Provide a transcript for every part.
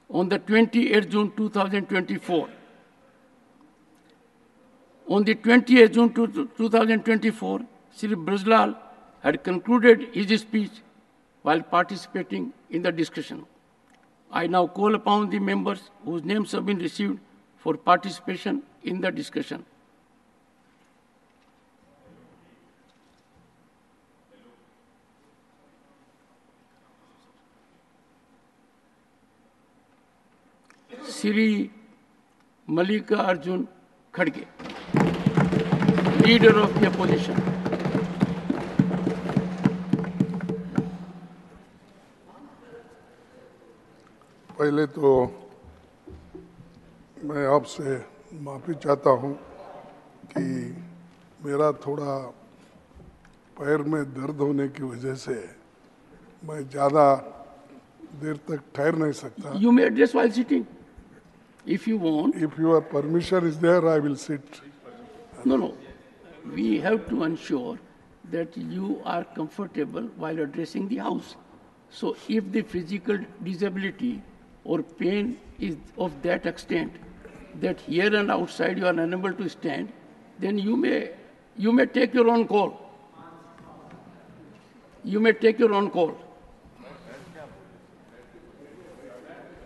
on the 28th June 2024. On the 28th June 2024, Shri Brajlal had concluded his speech while participating in the discussion. I now call upon the members whose names have been received for participation in the discussion. Shri Malika Arjun Khadge, Leader of the Opposition. पहले तो मैं आपसे माफ़ी चाहता हूँ कि मेरा थोड़ा पैर में दर्द होने की वजह से मैं ज़्यादा देर तक ठहर नहीं सकता. You may address while sitting, if you want. If your permission is there, I will sit. No. We have to ensure that you are comfortable while addressing the House. So if the physical disability or pain is of that extent that here and outside you are unable to stand, then you may take your own call. You may take your own call.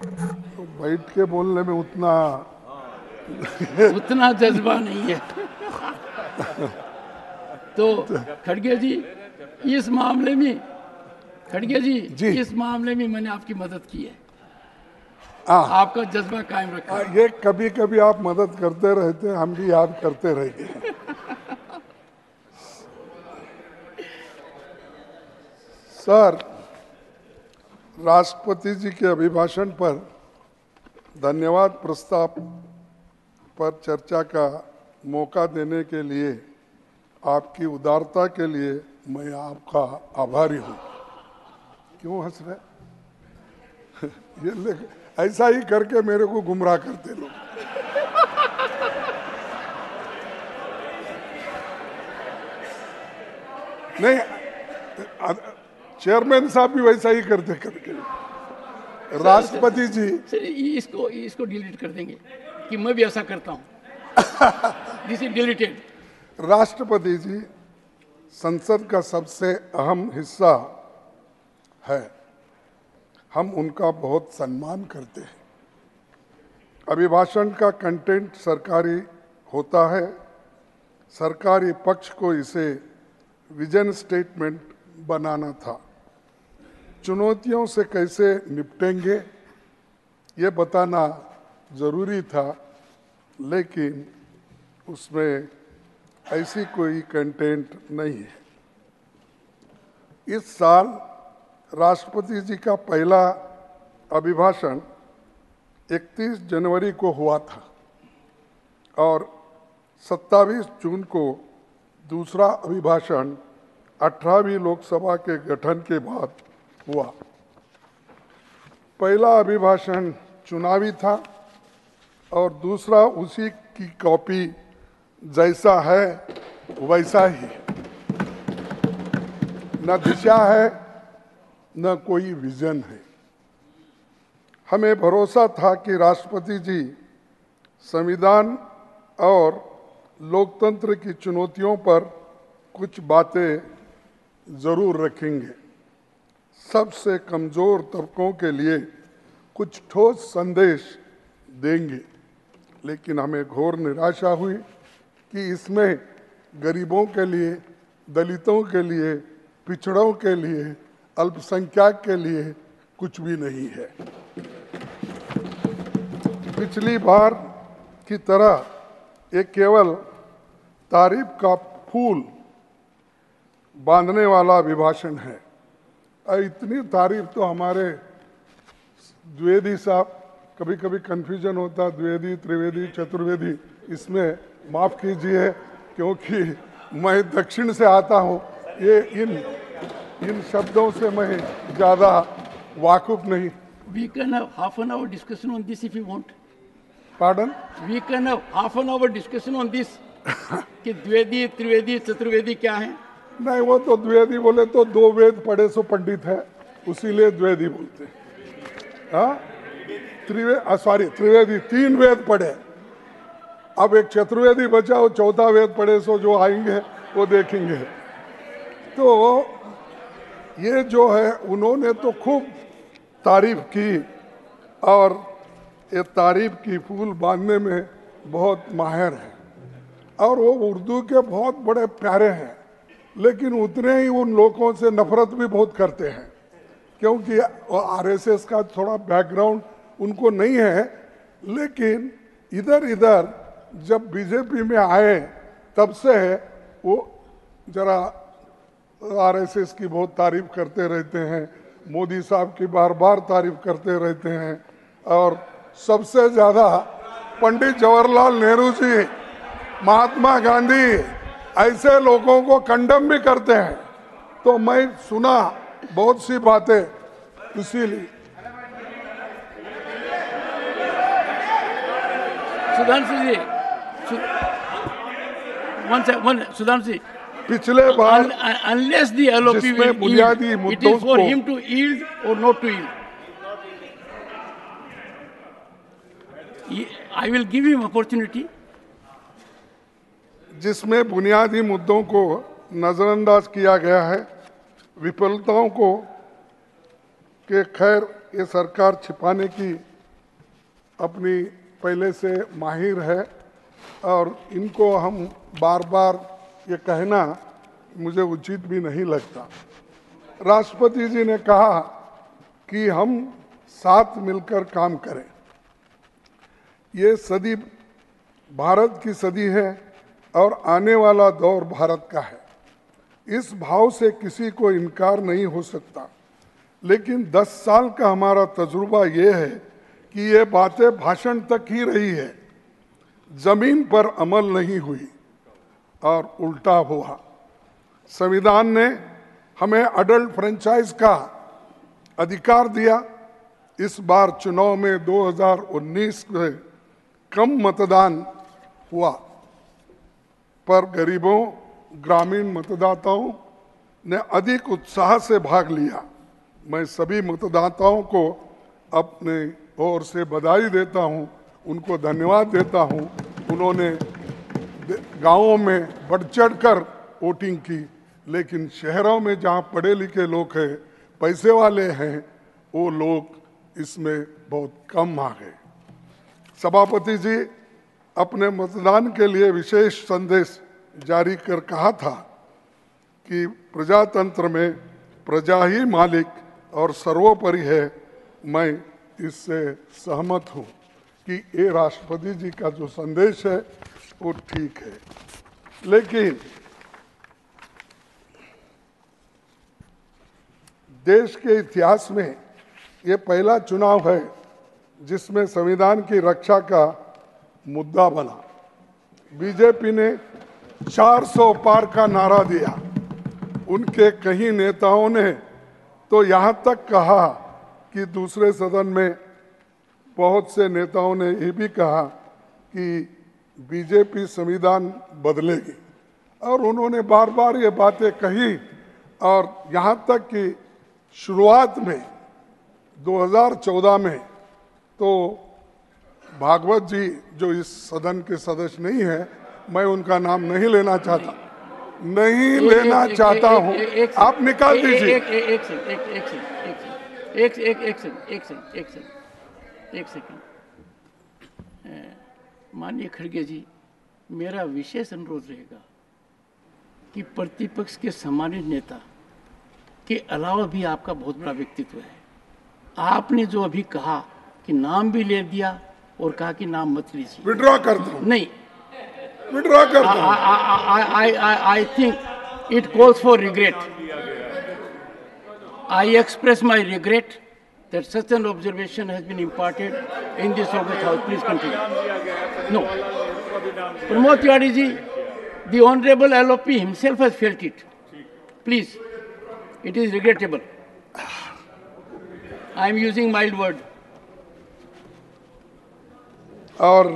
तो बैठ के बोलने में उतना जज्बा नहीं है. तो खड़गे जी, इस मामले में इस मामले में मैंने आपकी मदद की है. आपका जज्बा कायम रखा. ये कभी कभी आप मदद करते रहते हैं, हम भी याद करते रहेंगे. सर, राष्ट्रपति जी के अभिभाषण पर धन्यवाद प्रस्ताव पर चर्चा का मौका देने के लिए आपकी उदारता के लिए मैं आपका आभारी हूँ. क्यों हंस रहे? ये ऐसा ही करके मेरे को गुमराह करते लोग. नहीं, चेयरमैन साहब भी वैसा ही करते करके. राष्ट्रपति जी, इसको डिलीट कर देंगे कि मैं भी ऐसा करता हूँ. This is deleted. राष्ट्रपति जी संसद का सबसे अहम हिस्सा है. हम उनका बहुत सम्मान करते हैं. अभिभाषण का कंटेंट सरकारी होता है. सरकारी पक्ष को इसे विजन स्टेटमेंट बनाना था. चुनौतियों से कैसे निपटेंगे ये बताना जरूरी था, लेकिन उसमें ऐसी कोई कंटेंट नहीं है. इस साल राष्ट्रपति जी का पहला अभिभाषण 31 जनवरी को हुआ था और 27 जून को दूसरा अभिभाषण 18वीं लोकसभा के गठन के बाद हुआ. पहला अभिभाषण चुनावी था और दूसरा उसी की कॉपी जैसा है वैसा ही. न दिशा है न कोई विजन है. हमें भरोसा था कि राष्ट्रपति जी संविधान और लोकतंत्र की चुनौतियों पर कुछ बातें जरूर रखेंगे. सबसे कमजोर तबकों के लिए कुछ ठोस संदेश देंगे. लेकिन हमें घोर निराशा हुई कि इसमें गरीबों के लिए, दलितों के लिए, पिछड़ों के लिए, अल्पसंख्यक के लिए कुछ भी नहीं है. पिछली बार की तरह ये केवल तारीफ का फूल बांधने वाला अभिभाषण है. इतनी तारीफ तो हमारे द्विवेदी साहब, कभी कभी कन्फ्यूजन होता, द्विवेदी, त्रिवेदी, चतुर्वेदी, इसमें माफ़ कीजिए क्योंकि मैं दक्षिण से आता हूँ. ये इन शब्दों से मैं ज़्यादा वाकुफ नहीं. We can have half an hour discussion on this if you want. Pardon? We can have half an hour discussion on this. कि द्विवेदी, त्रिवेदी, चतुर्वेदी क्या है? नहीं, वो तो द्विवेदी बोले तो दो वेद पढ़े सो पंडित है, उसीलिए द्विवेदी बोलते हैं. हाँ, त्रिवेदी 3 वेद पढ़े, अब एक चतुर्वेदी बचा, वो 4था वेद पढ़े, सो जो आएंगे वो देखेंगे। तो ये जो है उन्होंने तो खूब तारीफ की और ये तारीफ की फूल बांधने में बहुत माहिर है और वो उर्दू के बहुत बड़े प्यारे हैं, लेकिन उतने ही उन लोगों से नफरत भी बहुत करते हैं क्योंकि आरएसएस का थोड़ा बैकग्राउंड उनको नहीं है। लेकिन इधर इधर जब बीजेपी में आए तब से वो जरा आरएसएस की बहुत तारीफ करते रहते हैं, मोदी साहब की बार बार तारीफ करते रहते हैं और सबसे ज़्यादा पंडित जवाहरलाल नेहरू जी, महात्मा गांधी ऐसे लोगों को कंडम भी करते हैं। तो मैं सुना बहुत सी बातें, इसीलिए सुधांशु जी, सुधांशु जी, पिछले बार unless the LOP जिसमें will बुनियादी yield, it मुद्दों is for को- him to yield or not to yield. I will give him opportunity. जिसमें बुनियादी मुद्दों को नजरअंदाज किया गया है, विफलताओं को कि खैर ये सरकार छिपाने की अपनी पहले से माहिर है और इनको हम बार बार ये कहना मुझे उचित भी नहीं लगता। राष्ट्रपति जी ने कहा कि हम साथ मिलकर काम करें। ये सदी भारत की सदी है और आने वाला दौर भारत का है। इस भाव से किसी को इनकार नहीं हो सकता, लेकिन 10 साल का हमारा तजुर्बा ये है कि ये बातें भाषण तक ही रही है, जमीन पर अमल नहीं हुई और उल्टा हुआ। संविधान ने हमें अडल्ट फ्रेंचाइज का अधिकार दिया। इस बार चुनाव में 2019 में कम मतदान हुआ, पर गरीबों, ग्रामीण मतदाताओं ने अधिक उत्साह से भाग लिया। मैं सभी मतदाताओं को अपने ओर से बधाई देता हूं, उनको धन्यवाद देता हूं। उन्होंने गांवों में बढ़ चढ़कर वोटिंग की, लेकिन शहरों में जहां पढ़े लिखे लोग हैं, पैसे वाले हैं, वो लोग इसमें बहुत कम आ गए। सभापति जी अपने मतदान के लिए विशेष संदेश जारी कर कहा था कि प्रजातंत्र में प्रजा ही मालिक और सर्वोपरि है। मैं इससे सहमत हूँ कि ये राष्ट्रपति जी का जो संदेश है वो ठीक है, लेकिन देश के इतिहास में ये पहला चुनाव है जिसमें संविधान की रक्षा का मुद्दा बना। बीजेपी ने 400 पार का नारा दिया। उनके कई नेताओं ने तो यहाँ तक कहा कि दूसरे सदन में बहुत से नेताओं ने ये भी कहा कि बीजेपी संविधान बदलेगी, और उन्होंने बार बार ये बातें कही। और यहाँ तक कि शुरुआत में 2014 में तो भागवत जी, जो इस सदन के सदस्य नहीं है, मैं उनका नाम नहीं लेना चाहता, हूँ। आप निकाल दीजिए। एक सेकंड। माननीय खड़गे जी, मेरा विशेष अनुरोध रहेगा कि प्रतिपक्ष के सम्मानित नेता के अलावा भी आपका बहुत बड़ा व्यक्तित्व है। आपने जो अभी कहा कि नाम भी ले दिया और कहा कि नाम मत लीजिए, विड्रॉ करता हूं। नहीं, विड्रॉ करता हूं। I think it calls for regret. I express my regret that such an observation has been imparted in this August House. Please continue. No. Pramod Tiwari ji, the Honorable LOP himself has felt it. Please, it is regrettable. I am using mild word. और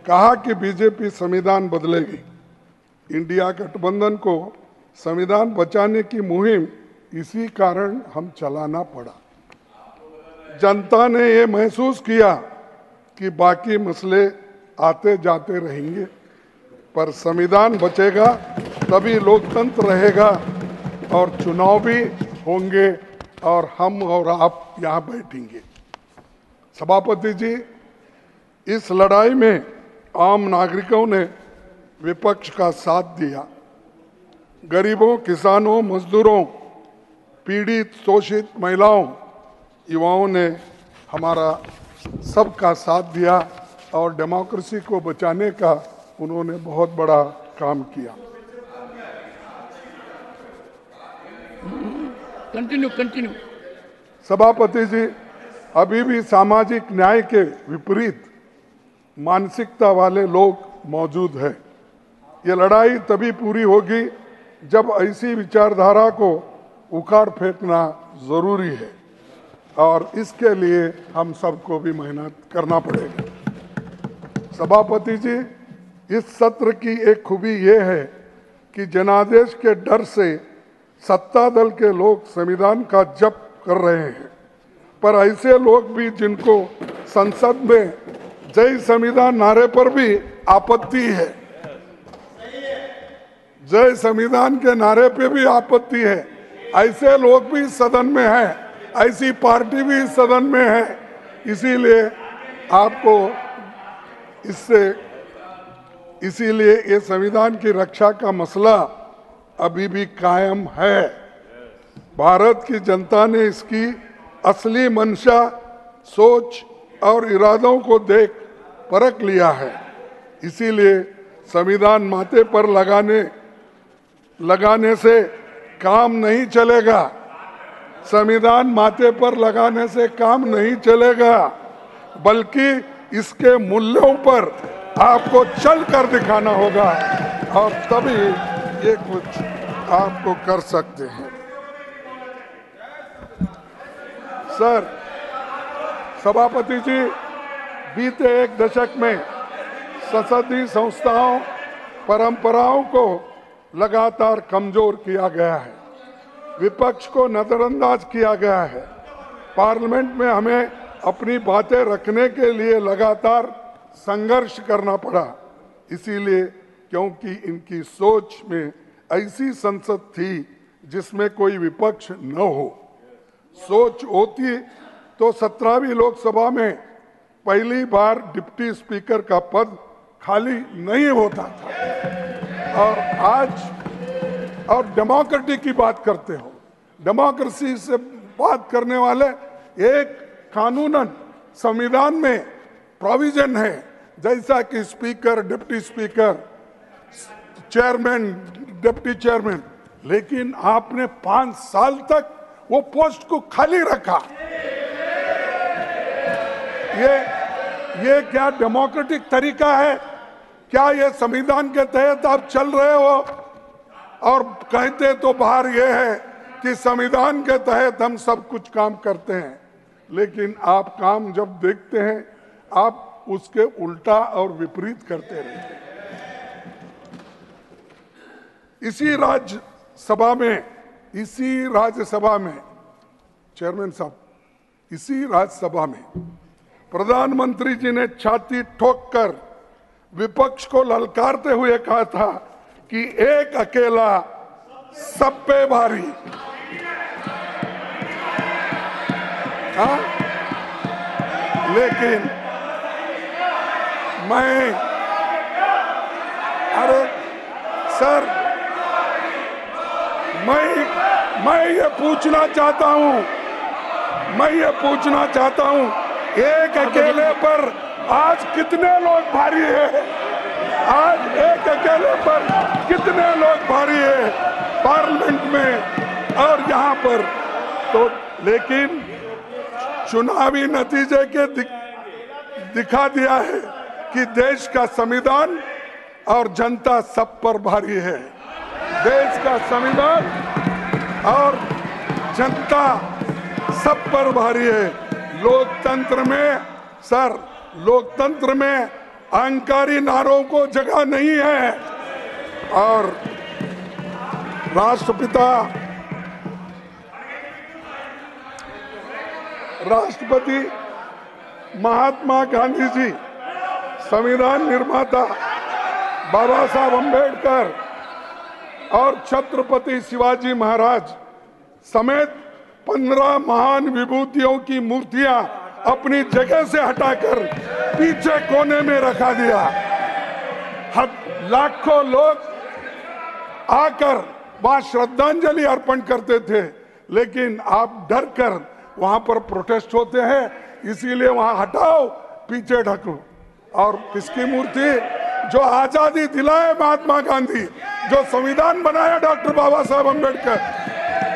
कहा कि BJP संविधान बदलेगी। India गठबंधन को संविधान बचाने की मुहिम इसी कारण हम चलाना पड़ा। जनता ने ये महसूस किया कि बाकी मसले आते जाते रहेंगे, पर संविधान बचेगा तभी लोकतंत्र रहेगा और चुनाव भी होंगे और हम और आप यहाँ बैठेंगे। सभापति जी, इस लड़ाई में आम नागरिकों ने विपक्ष का साथ दिया। गरीबों, किसानों, मजदूरों, पीड़ित, शोषित महिलाओं, युवाओं ने हमारा सबका साथ दिया और डेमोक्रेसी को बचाने का उन्होंने बहुत बड़ा काम किया। कंटिन्यू। सभापति जी, अभी भी सामाजिक न्याय के विपरीत मानसिकता वाले लोग मौजूद हैं। ये लड़ाई तभी पूरी होगी जब ऐसी विचारधारा को उखाड़ फेंकना जरूरी है और इसके लिए हम सबको भी मेहनत करना पड़ेगा। सभापति जी, इस सत्र की एक खूबी ये है कि जनादेश के डर से सत्ता दल के लोग संविधान का जप कर रहे हैं, पर ऐसे लोग भी जिनको संसद में जय संविधान नारे पर भी आपत्ति है, जय संविधान के नारे पे भी आपत्ति है, ऐसे लोग भी सदन में हैं, ऐसी पार्टी भी सदन में है। इसीलिए आपको इसीलिए ये संविधान की रक्षा का मसला अभी भी कायम है। भारत की जनता ने इसकी असली मंशा, सोच और इरादों को देख परख लिया है। इसीलिए संविधान माथे पर लगाने से काम नहीं चलेगा। संविधान माथे पर लगाने से काम नहीं चलेगा, बल्कि इसके मूल्यों पर आपको चल कर दिखाना होगा और तभी ये कुछ आपको कर सकते हैं। सर, सभापति जी, बीते एक दशक में संसदीय संस्थाओं, परंपराओं को लगातार कमजोर किया गया है, विपक्ष को नजरअंदाज किया गया है। पार्लियामेंट में हमें अपनी बातें रखने के लिए लगातार संघर्ष करना पड़ा, इसीलिए क्योंकि इनकी सोच में ऐसी संसद थी जिसमें कोई विपक्ष न हो। सोच होती तो 17वीं लोकसभा में पहली बार डिप्टी स्पीकर का पद खाली नहीं होता था। और आज और डेमोक्रेसी की बात करते हो, डेमोक्रेसी से बात करने वाले एक कानूनन संविधान में प्रोविजन है, जैसा कि speaker, deputy speaker, chairman, deputy chairman, लेकिन आपने 5 साल तक वो पोस्ट को खाली रखा। ये क्या डेमोक्रेटिक तरीका है? क्या ये संविधान के तहत आप चल रहे हो? और कहते तो बाहर ये है कि संविधान के तहत हम सब कुछ काम करते हैं, लेकिन आप काम जब देखते हैं आप उसके उल्टा और विपरीत करते रहते हैं। इसी राज्यसभा में चेयरमैन साहब, इसी राज्यसभा में प्रधानमंत्री जी ने छाती ठोककर विपक्ष को ललकारते हुए कहा था कि एक अकेला सब पे भारी। हाँ, लेकिन अरे सर, मैं ये पूछना चाहता हूं, एक अकेले पर आज कितने लोग भारी है? आज एक अकेले पर कितने लोग भारी है पार्लियामेंट में और यहाँ पर? तो लेकिन चुनावी नतीजे के दिखा दिया है कि देश का संविधान और जनता सब पर भारी है। देश का संविधान और जनता सब पर भारी है। लोकतंत्र में अहंकारी नारों को जगह नहीं है। और राष्ट्रपति महात्मा गांधी जी, संविधान निर्माता बाबा साहब अम्बेडकर और छत्रपति शिवाजी महाराज समेत 15 महान विभूतियों की मूर्तियां अपनी जगह से हटाकर पीछे कोने में रखा दिया। लाखों लोग आकर वहां श्रद्धांजलि अर्पण करते थे, लेकिन आप डर कर वहां पर प्रोटेस्ट होते हैं, इसीलिए वहां हटाओ, पीछे ढको। और किसकी मूर्ति? जो आजादी दिलाए महात्मा गांधी, जो संविधान बनाया डॉक्टर बाबा साहब अम्बेडकर,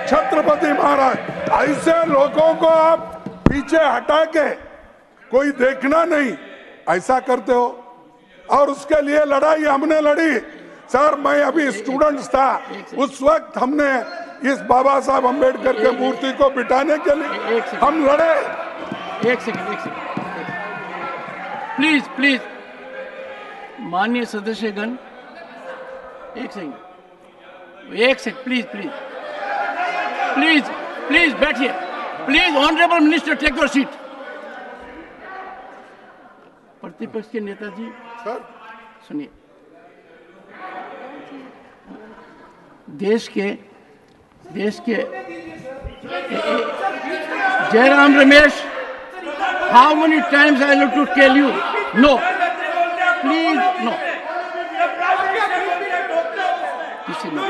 छत्रपति महाराज, ऐसे लोगों को आप पीछे हटा के कोई देखना नहीं, ऐसा करते हो। और उसके लिए लड़ाई हमने लड़ी। सर, मैं अभी स्टूडेंट्स था, उस वक्त हमने इस बाबा साहब अम्बेडकर के मूर्ति को बिठाने के लिए हम लड़े। एक सेकंड प्लीज प्लीज, माननीय सदस्यगण, एक second please please please please बैठिए। Please honourable minister, take your seat. प्रतिपक्ष के नेताजी सर, सुनिए। देश के Jairam Ramesh, how many times I have to tell you? No please, no. किसी ने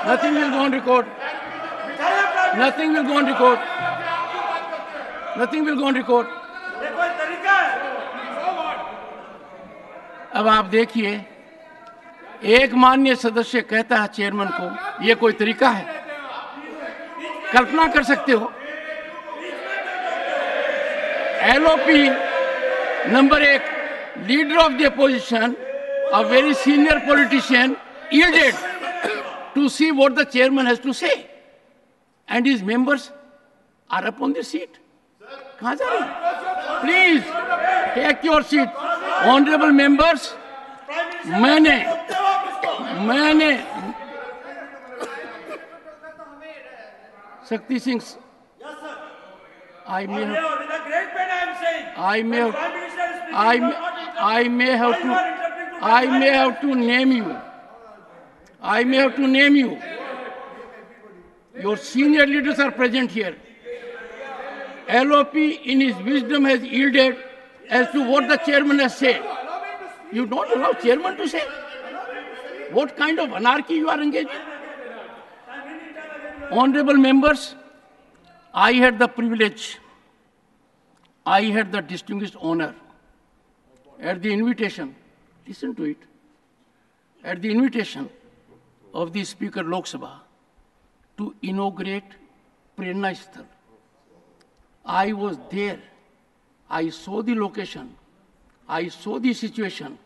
Nothing will go on record. Nothing will go on record. Nothing will go on record. अब आप देखिए, एक माननीय सदस्य कहता है चेयरमैन को, ये कोई तरीका है? कल्पना कर सकते हो? LOP number 1, leader of the opposition, a very senior politician, yielded to see what the chairman has to say, and his members are up on the seat. कहाँ जा रहे हैं? Please take your seat, honorable members. मैंने Shakti Singh, I may have to name you. Your senior leaders are present here. LOP in his wisdom has yielded as to what the chairman has said. You don't allow chairman to say? What kind of anarchy you are engaged in? Honorable members, I had the privilege, I had the distinguished honor at the invitation, listen to it, at the invitation of the Speaker Lok Sabha to inaugurate Prerna Sthal. I was there. I saw the location. I saw the situation.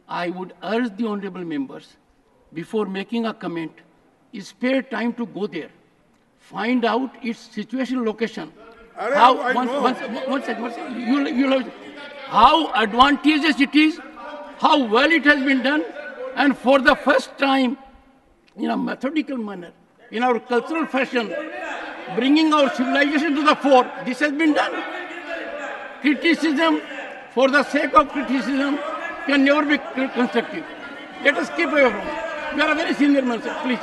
I would urge the honorable members, before making a comment, spare time to go there, find out its situation, location. One second. You'll have, how advantageous it is, how well it has been done, and for the first time, in a methodical manner, in our cultural fashion, bringing our civilization to the fore, this has been done. Criticism for the sake of criticism can never be constructive. Let us keep away from it. You are a very senior man, sir. Please.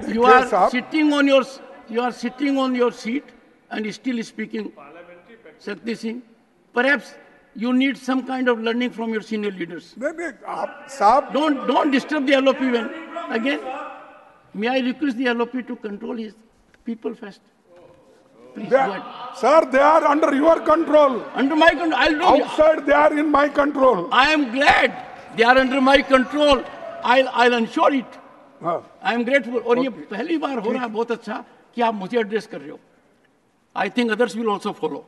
You are sitting on your seat and still speaking, Shakti Singh. Perhaps you need some kind of learning from your senior leaders. Don't disturb the LOP when again. May I request the LOP to control his people first? Please go ahead. Sir, they are under your control. Under my control. I'll do. Outside, they are in my control. I am glad they are under my control. I'll ensure it. I am grateful. और ये पहली बार हो रहा है, बहुत अच्छा कि आप मुझे एड्रेस कर रहे हो. I think others will also follow.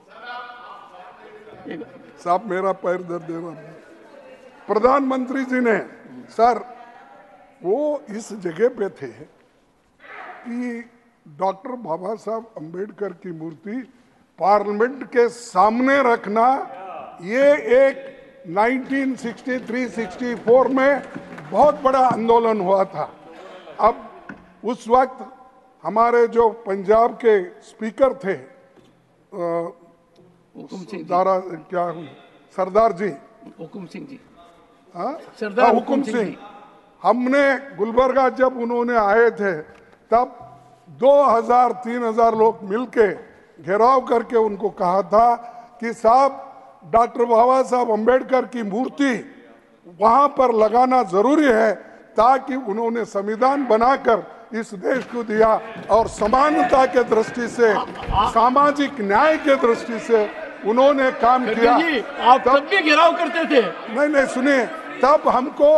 साहब मेरा पैर दर्द दे रहा है. प्रधानमंत्री जी ने सर वो इस जगह पे थे कि डॉक्टर बाबा साहब अंबेडकर की मूर्ति पार्लियामेंट के सामने रखना, ये एक 1963-64 में बहुत बड़ा आंदोलन हुआ था। अब उस वक्त हमारे जो पंजाब के स्पीकर थे सरदार जी, हुकुम सिंह जी, सरदार हुकुम सिंह, हमने गुलबर्गा जब उन्होंने आए थे तब 2000-3000 लोग मिलके घेराव करके उनको कहा था कि साहब डॉक्टर बाबा साहब अम्बेडकर की मूर्ति वहां पर लगाना जरूरी है, ताकि उन्होंने संविधान बनाकर इस देश को दिया और समानता के दृष्टि से, सामाजिक न्याय के दृष्टि से उन्होंने काम किया। आप तब भी घेराव करते थे? नहीं, सुनिए, तब हमको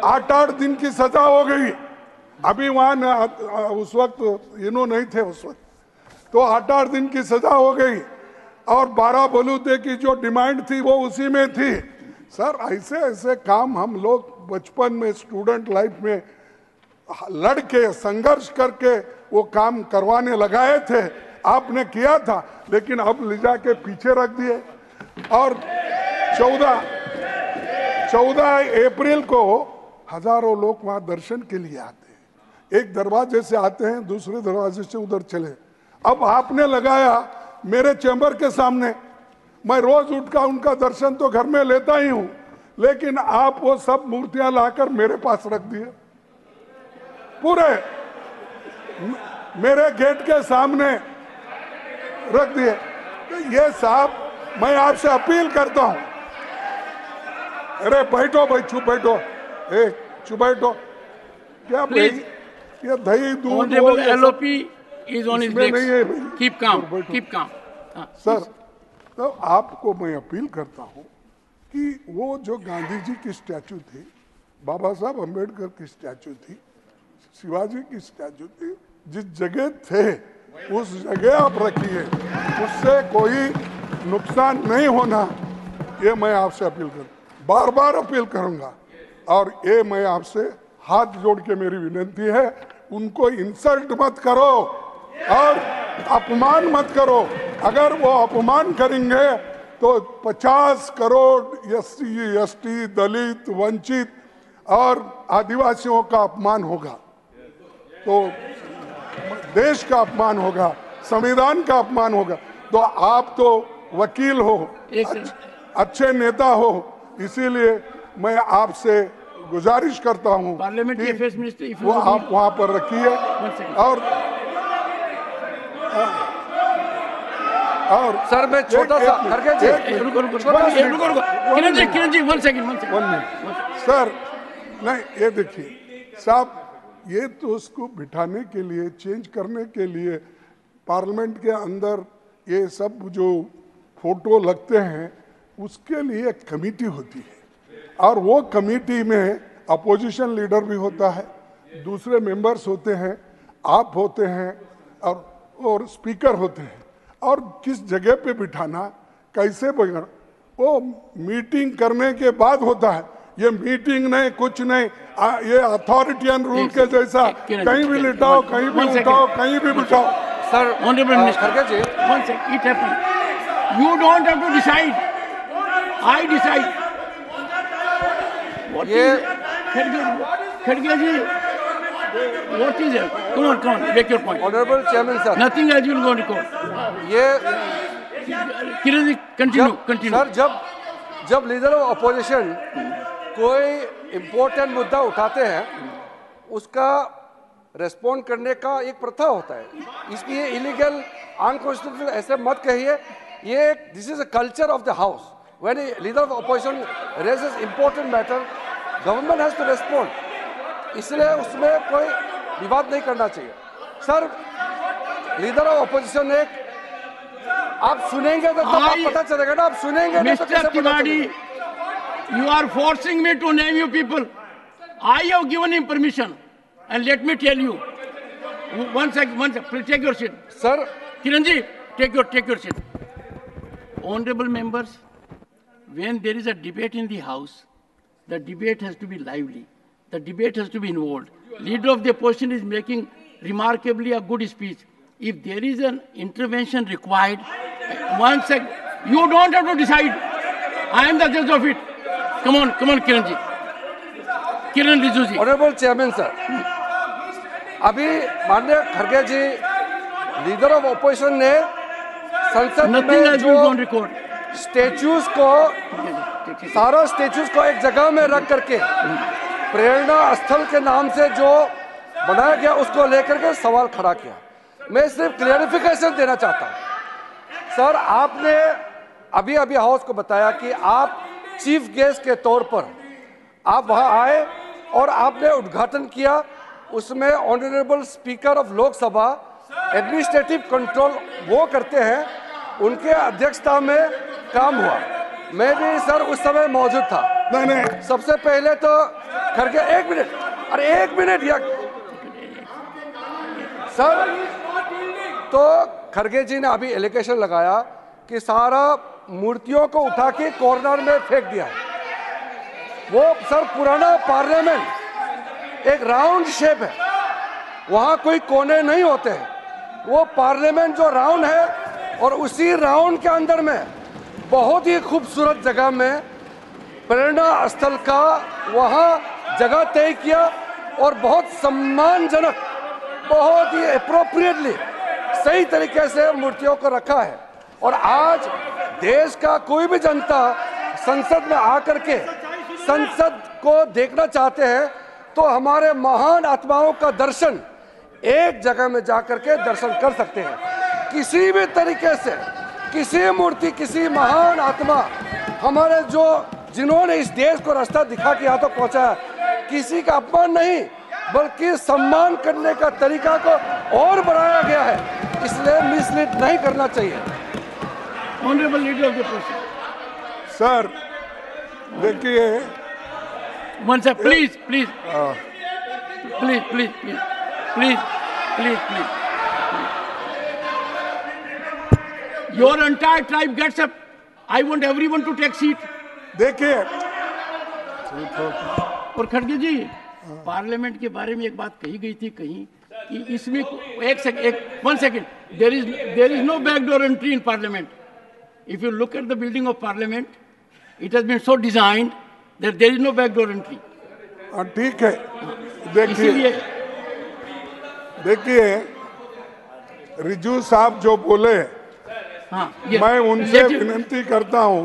8-8 दिन की सजा हो गई। अभी वहां उस वक्त इन्होंने नहीं थे उस वक्त, तो 8-8 दिन की सजा हो गई और 12 बलूते की जो डिमांड थी वो उसी में थी। सर, ऐसे ऐसे काम हम लोग बचपन में स्टूडेंट लाइफ में लड़के संघर्ष करके वो काम करवाने लगाए थे, आपने किया था, लेकिन अब ले जाके पीछे रख दिए। और 14 अप्रैल को हजारों लोग वहां दर्शन के लिए आते हैं, एक दरवाजे से आते हैं, दूसरे दरवाजे से उधर चले। अब आपने लगाया मेरे चैम्बर के सामने, मैं रोज उठकर उनका दर्शन तो घर में लेता ही हूं, लेकिन आप वो सब मूर्तियां लाकर मेरे पास रख दिए, पूरे मेरे गेट के सामने रख दिए। तो ये साहब, मैं आपसे अपील करता हूं, अरे बैठो भाई, चुप बैठो, चुप बैठो। क्या प्लीज, ये दही दूध LOP is on his legs. Keep calm, keep calm. Sir, तो आपको मैं अपील करता हूं कि वो जो गांधी जी की स्टैचू थी, बाबा साहब अम्बेडकर की स्टैचू थी, शिवाजी की स्टैचू थी, जिस जगह थे उस जगह आप रखिए, उससे कोई नुकसान नहीं होना, ये मैं आपसे अपील बार बार अपील करूंगा। और ये मैं आपसे हाथ जोड़ के मेरी विनती है, उनको इंसल्ट मत करो और अपमान मत करो। अगर वो अपमान करेंगे तो 50 करोड़ SC, ST, दलित, वंचित और आदिवासियों का अपमान होगा, तो देश का अपमान होगा, संविधान का अपमान होगा। तो आप तो वकील हो, अच्छे नेता हो, इसीलिए मैं आपसे गुजारिश करता हूं कि वो आप वहां पर रखिए। और सर, मैं छोटा सा किरण जी 1 सेकंड सर, नहीं, ये देखिए साहब, ये तो उसको बिठाने के लिए, चेंज करने के लिए पार्लियामेंट के अंदर ये सब जो फोटो लगते हैं, उसके लिए एक कमेटी होती है, और वो कमेटी में अपोजिशन लीडर भी होता है, दूसरे मेंबर्स होते हैं, आप होते हैं और स्पीकर होते हैं। और किस जगह पे बिठाना, कैसे बिठाना, वो मीटिंग करने के बाद होता है। ये मीटिंग नहीं, कुछ नहीं, ये अथॉरिटियन रूल के जैसा कहीं भी लिटाओ, कहीं भी उठाओ, कहीं भी बिठाओ। Sir, honourable minister, it happen, you don't have to decide, I decide. खड़गे ji, what is it? Come on, make your point. Honorable Chairman sir, nothing else will go on record. ये किरण जी, continue. सर, जब leader of opposition कोई important मुद्दा उठाते हैं, उसका respond करने का एक प्रथा होता है, इसलिए इलीगल, अनकॉन्स्टिट्यूशनल ऐसे मत कहिए। ये this is a culture of the house. When a leader of opposition raises important matter, government has to respond, इसलिए उसमें कोई विवाद नहीं करना चाहिए। सर, लीडर ऑफ अपोजिशन ने, आप सुनेंगे तो पता चलेगा ना, आप सुनेंगे नहीं तो कैसे पता चलेगा? You are forcing me to name you people. I have given him permission, and let me tell you. One second, please take your seat. Sir, Kiranji, take your seat. Honorable members, when there is a debate in the House, the debate has to be lively. The debate has to be involved. Leader of the opposition is making remarkably a good speech. If there is an intervention required, One sec. You don't have to decide. I am the judge of it. Come on, Kiran ji. Kiran Rijiju ji. Honourable chairman sir, अभी माननीय खड़गे ji leader of opposition ने संसद Nothing में has जो been on record. Statues को सारा statues को एक जगह में रख करके प्रेरणा स्थल के नाम से जो बनाया गया उसको लेकर के सवाल खड़ा किया। मैं सिर्फ क्लियरिफिकेशन देना चाहता हूं सर, आपने अभी अभी हाउस को बताया कि आप चीफ गेस्ट के तौर पर आप वहां आए और आपने उद्घाटन किया। उसमें honourable speaker of Lok Sabha administrative control वो करते हैं, उनके अध्यक्षता में काम हुआ। मैं भी सर उस समय मौजूद था। नहीं सबसे पहले तो खड़गे, एक मिनट या सर, तो खड़गे जी ने अभी एलिगेशन लगाया कि सारा मूर्तियों को उठा के कॉर्नर में फेंक दिया है। वो सर पुराना पार्लियामेंट एक राउंड शेप है, वहां कोई कोने नहीं होते हैं। वो पार्लियामेंट जो राउंड है और उसी राउंड के अंदर में बहुत ही खूबसूरत जगह में प्रेरणा स्थल का वहां जगह तय किया और बहुत सम्मानजनक, बहुत ही अप्रोप्रिएटली सही तरीके से मूर्तियों को रखा है। और आज देश का कोई भी जनता संसद में आकर के संसद को देखना चाहते हैं तो हमारे महान आत्माओं का दर्शन एक जगह में जाकर के दर्शन कर सकते हैं। किसी भी तरीके से किसी मूर्ति, किसी महान आत्मा हमारे जो जिन्होंने इस देश को रास्ता दिखा के यहाँ तक पहुँचा है, किसी का अपमान नहीं बल्कि सम्मान करने का तरीका को और बढ़ाया गया है, इसलिए मिसलीड नहीं करना चाहिए। Honourable leader of the opposition sir, देखिए one second please please please please please please please please your entire tribe gets up. I want everyone to take seat. देखिए और खड़गे जी, पार्लियामेंट के बारे में एक बात कही गई थी कहीं कि इसमें one second, there is no backdoor entry in parliament. If you look at the building of parliament, it has been so designed that there is no backdoor entry. ठीक है, इसीलिए देखिए रिजू साहब जो बोले, हाँ, मैं उनसे विनती करता हूं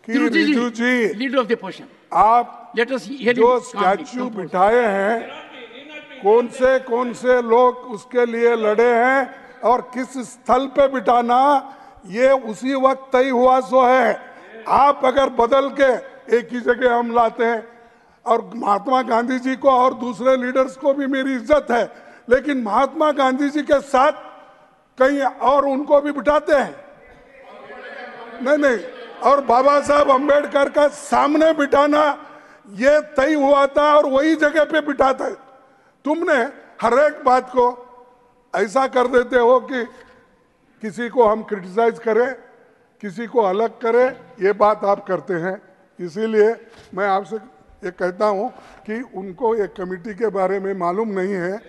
कि रिजू जी, लीडर ऑफ द ऑपोजिशन, आप लेट अस जो स्टैच्यू बिठाए हैं, कौन से लोग उसके लिए लड़े हैं और किस स्थल पे बिठाना, ये उसी वक्त तय हुआ सो है। आप अगर बदल के एक ही जगह हम लाते हैं, और महात्मा गांधी जी को और दूसरे लीडर्स को भी मेरी इज्जत है, लेकिन महात्मा गांधी जी के साथ कहीं और उनको भी बिठाते हैं, नहीं, और बाबा साहब अंबेडकर का सामने बिठाना ये तय हुआ था और वही जगह पे बिठाता है। तुमने हर एक बात को ऐसा कर देते हो कि किसी को हम क्रिटिसाइज करें, किसी को अलग करें, ये बात आप करते हैं। इसीलिए मैं आपसे ये कहता हूं कि उनको एक कमेटी के बारे में मालूम नहीं है।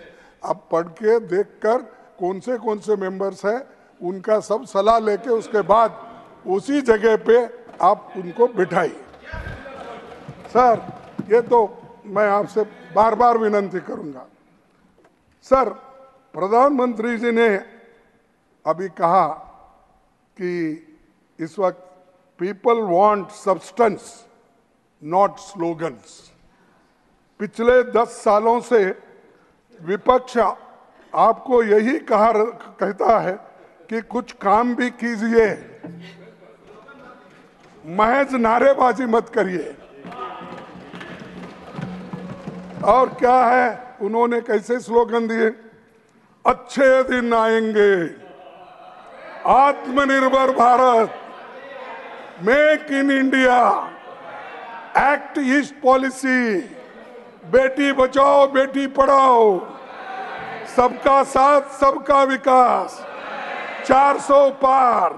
आप पढ़ के देखकर कौन से मेंबर्स हैं उनका सब सलाह लेके उसके बाद उसी जगह पे आप उनको बिठाइए। सर, ये तो मैं आपसे बार बार विनती करूंगा। सर, प्रधानमंत्री जी ने अभी कहा कि इस वक्त people want substance not slogans. पिछले 10 सालों से विपक्ष आपको यही कहता है कि कुछ काम भी कीजिए, महज नारेबाजी मत करिए। और क्या है, उन्होंने कैसे स्लोगन दिए, अच्छे दिन आएंगे, आत्मनिर्भर Bharat, make in India, act east policy, Beti Bachao Beti Padhao, सबका साथ सबका विकास, 400 पार।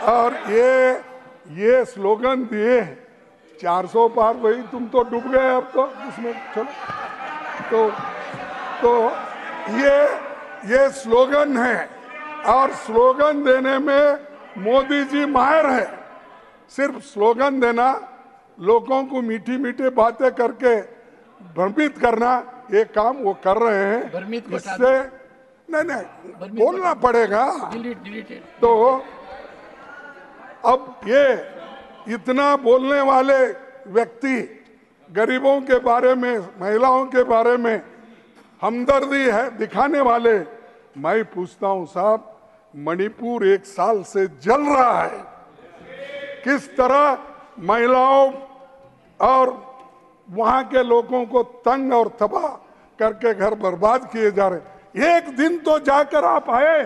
और ये स्लोगन दिए, 400 पार, वही तुम तो डूब गए अब तो इसमें। चलो तो ये स्लोगन है। और स्लोगन देने में मोदी जी माहिर है। सिर्फ स्लोगन देना, लोगों को मीठी मीठी बातें करके भ्रमित करना, ये काम वो कर रहे हैं। भ्रमित को इससे नहीं बोलना पड़ेगा। डिलीटेड। तो अब ये इतना बोलने वाले व्यक्ति गरीबों के बारे में, महिलाओं के बारे में हमदर्दी है दिखाने वाले, मैं पूछता हूं साहब, मणिपुर 1 साल से जल रहा है। किस तरह महिलाओं और वहां के लोगों को तंग और तबाह करके घर बर्बाद किए जा रहे। एक दिन तो जाकर आप आए,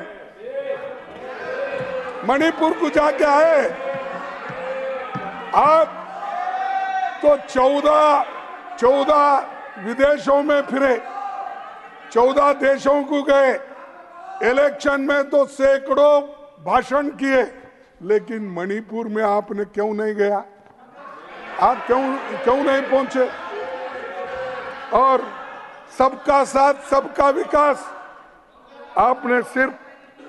मणिपुर को जाके आए। आप तो 14 विदेशों में फिरे, 14 देशों को गए, इलेक्शन में तो सैकड़ों भाषण किए, लेकिन मणिपुर में आपने क्यों नहीं गया? आप क्यों नहीं पहुंचे? और सबका साथ सबका विकास, आपने सिर्फ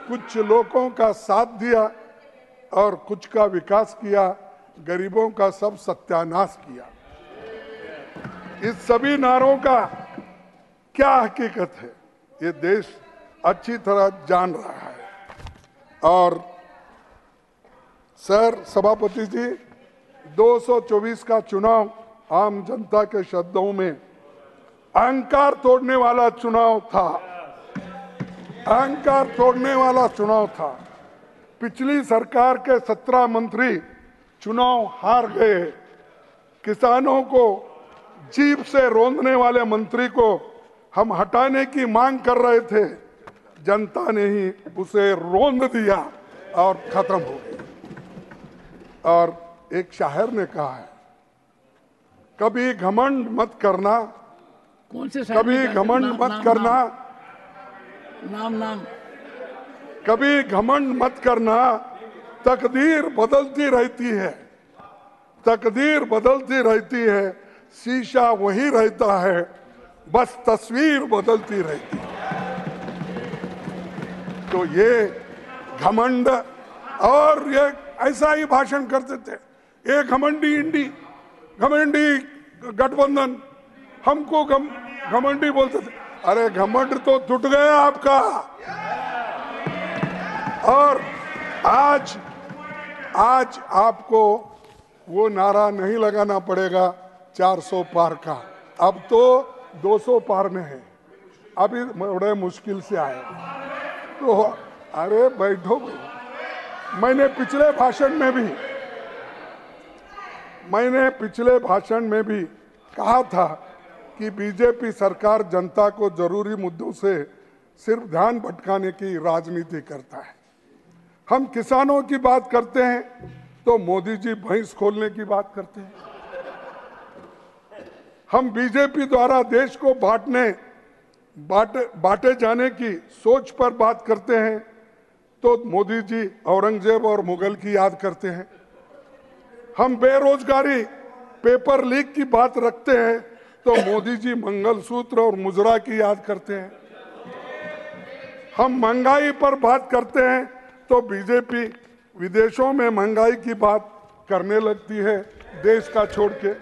कुछ लोगों का साथ दिया और कुछ का विकास किया, गरीबों का सब सत्यानाश किया। इस सभी नारों का क्या हकीकत है, ये देश अच्छी तरह जान रहा है। और सर सभापति जी, 224 का चुनाव आम जनता के शब्दों में अहंकार तोड़ने वाला चुनाव था, अहंकार तोड़ने वाला चुनाव था। पिछली सरकार के 17 मंत्री चुनाव हार गए। किसानों को जीभ से रोंदने वाले मंत्री को हम हटाने की मांग कर रहे थे, जनता ने ही उसे रोंद दिया और खत्म हो गई। और एक शायर ने कहा है, कभी घमंड मत करना, कौन से शायर कभी ने कहा? घमंड नाम- मत नाम- करना, नाम कभी घमंड मत करना, तकदीर बदलती रहती है, तकदीर बदलती रहती है, शीशा वही रहता है, बस तस्वीर बदलती रहती है। तो ये घमंड, और ये ऐसा ही भाषण करते थे, ये घमंडी इंडी, घमंडी गठबंधन, हमको घमंडी बोलते थे। अरे घमंड तो टूट गया आपका। और आज आपको वो नारा नहीं लगाना पड़ेगा 400 पार का, अब तो 200 पार में है। अभी बड़े मुश्किल से आए तो अरे बैठो। मैंने पिछले भाषण में भी कहा था कि बीजेपी सरकार जनता को जरूरी मुद्दों से सिर्फ ध्यान भटकाने की राजनीति करता है। हम किसानों की बात करते हैं तो मोदी जी भैंस खोलने की बात करते हैं। हम बीजेपी द्वारा देश को बांटे जाने की सोच पर बात करते हैं तो मोदी जी औरंगजेब और मुगल की याद करते हैं। हम बेरोजगारी, पेपर लीक की बात रखते हैं तो मोदी जी मंगलसूत्र और मुजरा की याद करते हैं। हम महंगाई पर बात करते हैं तो बीजेपी विदेशों में महंगाई की बात करने लगती है देश का छोड़ के।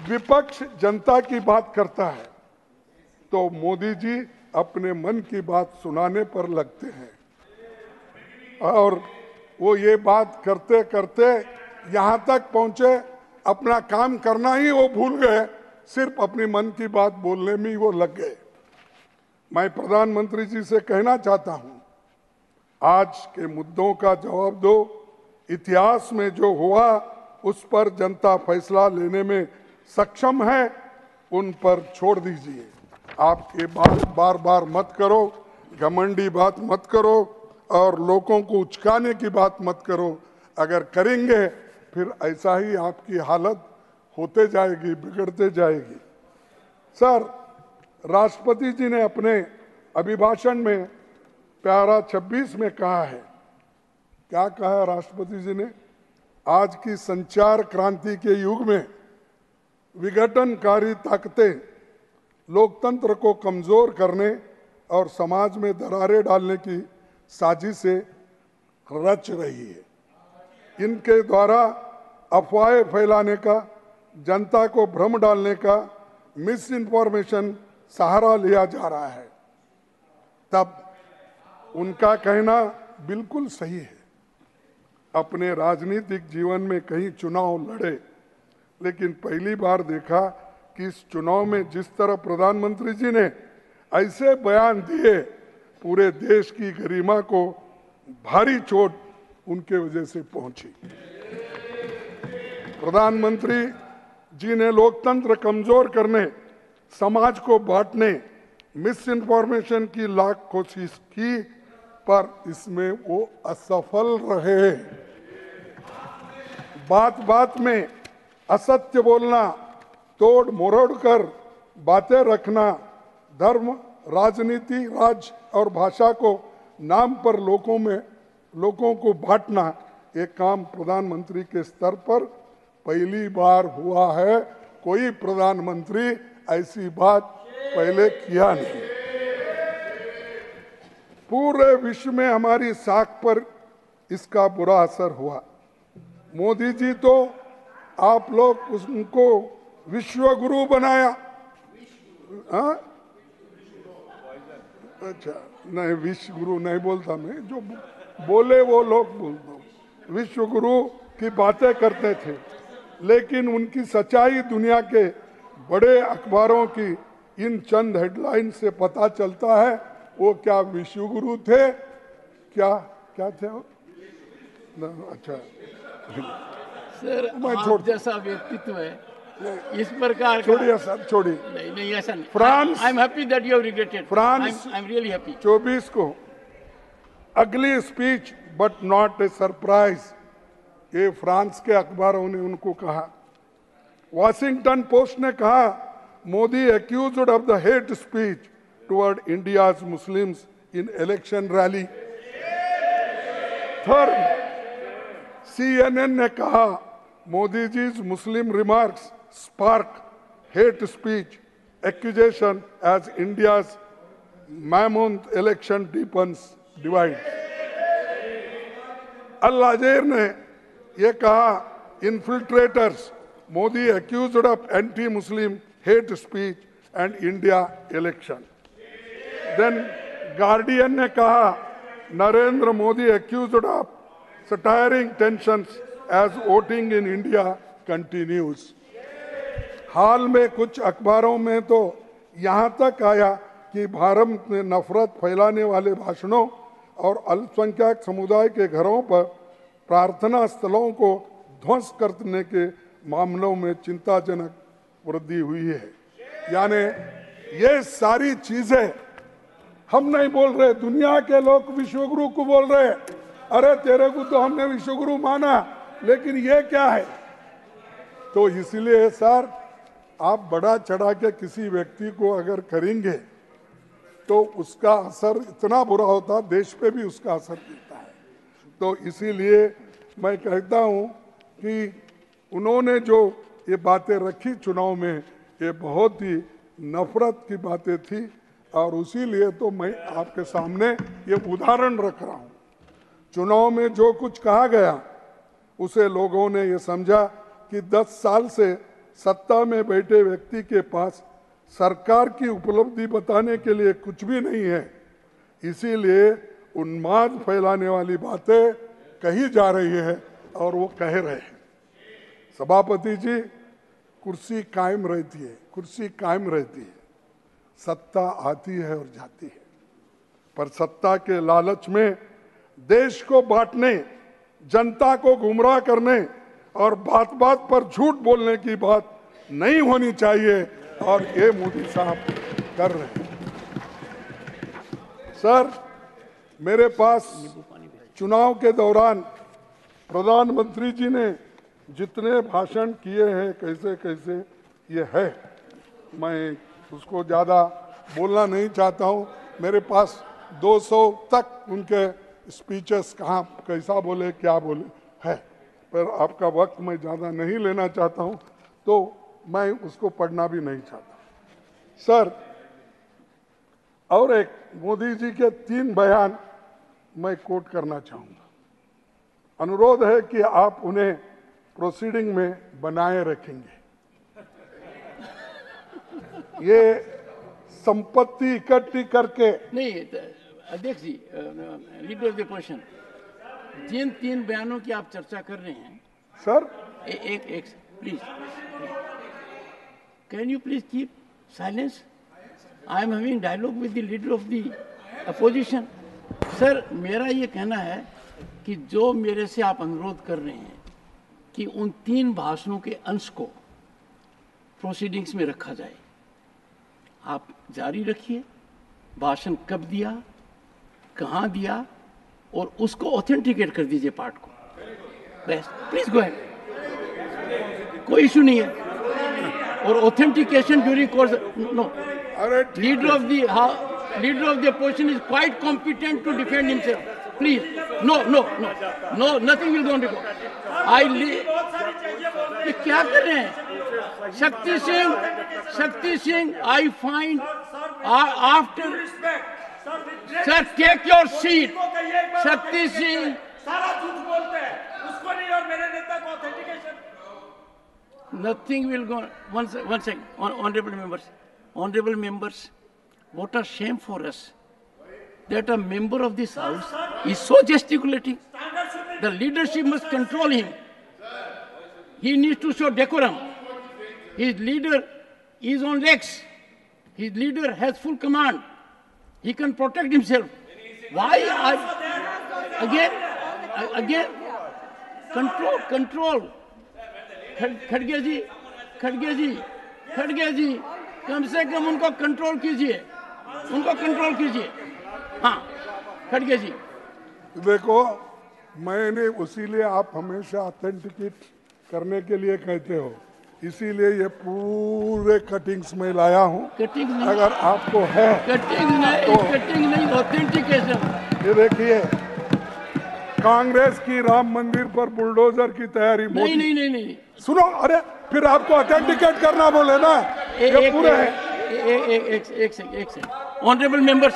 विपक्ष जनता की बात करता है तो मोदी जी अपने मन की बात सुनाने पर लगते हैं। और वो ये बात करते करते यहाँ तक पहुँचे, अपना काम करना ही वो भूल गए, सिर्फ अपनी मन की बात बोलने में ही वो लग गए। मैं प्रधानमंत्री जी से कहना चाहता हूँ, आज के मुद्दों का जवाब दो। इतिहास में जो हुआ उस पर जनता फैसला लेने में सक्षम है, उन पर छोड़ दीजिए। आप ये बात बार बार मत करो, घमंडी बात मत करो और लोगों को उचकाने की बात मत करो। अगर करेंगे फिर ऐसा ही आपकी हालत होते जाएगी, बिगड़ते जाएगी। सर, राष्ट्रपति जी ने अपने अभिभाषण में प्यारा 26 में कहा है, क्या कहा है राष्ट्रपति जी ने? आज की संचार क्रांति के युग में विघटनकारी ताकतें लोकतंत्र को कमजोर करने और समाज में दरारें डालने की साजिशें रच रही है। इनके द्वारा अफवाहें फैलाने का, जनता को भ्रम डालने का, मिस इन्फॉर्मेशन सहारा लिया जा रहा है। तब उनका कहना बिल्कुल सही है। अपने राजनीतिक जीवन में कई चुनाव लड़े, लेकिन पहली बार देखा कि इस चुनाव में जिस तरह प्रधानमंत्री जी ने ऐसे बयान दिए, पूरे देश की गरिमा को भारी चोट उनके वजह से पहुंची। प्रधानमंत्री जी ने लोकतंत्र कमजोर करने, समाज को बांटने, मिस इन्फॉर्मेशन की लाख कोशिश की, पर इसमें वो असफल रहे। बात बात में असत्य बोलना, तोड़ मरोड़ कर बातें रखना, धर्म, राजनीति, राज्य और भाषा को नाम पर लोगों को बांटना, ये काम प्रधानमंत्री के स्तर पर पहली बार हुआ है। कोई प्रधानमंत्री ऐसी बात पहले किया नहीं। पूरे विश्व में हमारी साख पर इसका बुरा असर हुआ। मोदी जी तो आप लोग उनको विश्व गुरु बनाया। हाँ? अच्छा, नहीं विश्व गुरु नहीं बोलता मैं, जो बोले वो लोग बोलता हूँ। विश्व गुरु की बातें करते थे, लेकिन उनकी सच्चाई दुनिया के बड़े अखबारों की इन चंद हेडलाइन से पता चलता है। वो क्या विश्व गुरु थे? क्या थे वो? अच्छा सर, आप जैसा व्यक्तित्व है, इस प्रकार छोड़िए सर, छोड़िए। नहीं ऐसा नहीं। France, I am happy that you have regretted. France, I am really happy. 24 को अगली speech but not a surprise, ये फ्रांस के अखबारों ने उनको कहा। वॉशिंगटन पोस्ट ने कहा, Modi accused of the hate speech toward India's Muslims in election rally. Third, CNN ने कहा, Modi जी's Muslim remarks spark hate speech accusation as India's mammoth election deepens divide. अल अज़हर ने ये कहा, infiltrators, Modi accused of anti-Muslim hate speech and India election. Then Guardian ने कहा, Narendra Modi accused of stirring tensions as voting in India continues. हाल में कुछ अखबारों में तो यहाँ तक आया कि भारत में नफरत फैलाने वाले भाषणों और अल्पसंख्यक समुदाय के घरों पर प्रार्थना स्थलों को ध्वंस करने के मामलों में चिंताजनक वृद्धि हुई है। यानी ये सारी चीजें हम नहीं बोल रहे, दुनिया के लोग विश्वगुरु को बोल रहे हैं। अरे तेरे को तो हमने विश्वगुरु माना, लेकिन ये क्या है? तो इसलिए सर, आप बड़ा चढ़ा के किसी व्यक्ति को अगर करेंगे तो उसका असर इतना बुरा होता, देश पे भी उसका असर दिखता है। तो इसीलिए मैं कहता हूँ कि उन्होंने जो ये बातें रखी चुनाव में, ये बहुत ही नफरत की बातें थी, और उसीलिए तो मैं आपके सामने ये उदाहरण रख रहा हूँ। चुनाव में जो कुछ कहा गया, उसे लोगों ने ये समझा कि 10 साल से सत्ता में बैठे व्यक्ति के पास सरकार की उपलब्धि बताने के लिए कुछ भी नहीं है। इसीलिए उन्माद फैलाने वाली बातें कही जा रही है और वो कह रहे हैं। सभापति जी, कुर्सी कायम रहती है, कुर्सी कायम रहती है, सत्ता आती है और जाती है, पर सत्ता के लालच में देश को बांटने, जनता को गुमराह करने और बात बात पर झूठ बोलने की बात नहीं होनी चाहिए, और ये मोदी साहब कर रहे हैं। सर, मेरे पास चुनाव के दौरान प्रधानमंत्री जी ने जितने भाषण किए हैं, कैसे कैसे ये है, मैं उसको ज़्यादा बोलना नहीं चाहता हूँ। मेरे पास 200 तक उनके स्पीचेस कहाँ कैसा बोले क्या बोले है, पर आपका वक्त मैं ज़्यादा नहीं लेना चाहता हूँ, तो मैं उसको पढ़ना भी नहीं चाहता। सर, और एक मोदी जी के 3 बयान मैं कोट करना चाहूंगा। अनुरोध है कि आप उन्हें प्रोसीडिंग में बनाए रखेंगे। ये संपत्ति इकट्ठी करके नहीं, अध्यक्ष जी, लीडर ऑफ द अपोजिशन, जिन 3 बयानों की आप चर्चा कर रहे हैं, सर एक please, can you please keep silence? I am having dialogue with the leader of the opposition. Sir, मेरा ये कहना है कि जो मेरे से आप अनुरोध कर रहे हैं कि उन 3 भाषणों के अंश को प्रोसीडिंग्स में रखा जाए, आप जारी रखिए। भाषण कब दिया, कहाँ दिया, और उसको ऑथेंटिकेट कर दीजिए पार्ट को। प्लीज गो अहेड, कोई इशू नहीं है। और ऑथेंटिकेशन ड्यूरिंग कोर्स, नो, अरे leader of the opposition is quite competent to defend himself. Please, no, nothing will go on record. ये क्या कर रहे हैं? Shakti Singh, I find after, sir take your seat. Shakti Singh, सारा झूठ बोलते हैं, उसको नहीं और मेरे नेता को authentication. nothing will go. One second, honorable members, what a shame for us that a member of this house is so gesticulating. The leadership must control him. He needs to show decorum. His leader is on legs. His leader has full command. He can protect himself. Why? Again, control. खड़गे जी, कम से कम उनको control कीजिए, हाँ, खड़गे जी। देखो, मैंने उसीलिए आप हमेशा ऑथेंटिकेट करने के लिए कहते हो, इसीलिए ये पूरे कटिंग्स में लाया हूँ। कटिंग नहीं, अगर आपको है कटिंग नहीं, ऑथेंटिकेशन। ये देखिए, कांग्रेस की राम मंदिर पर बुलडोजर की तैयारी। नहीं, सुनो, अरे फिर आपको ऑथेंटिकेट करना बोले ना, ये पूरे है। एक second, honourable members,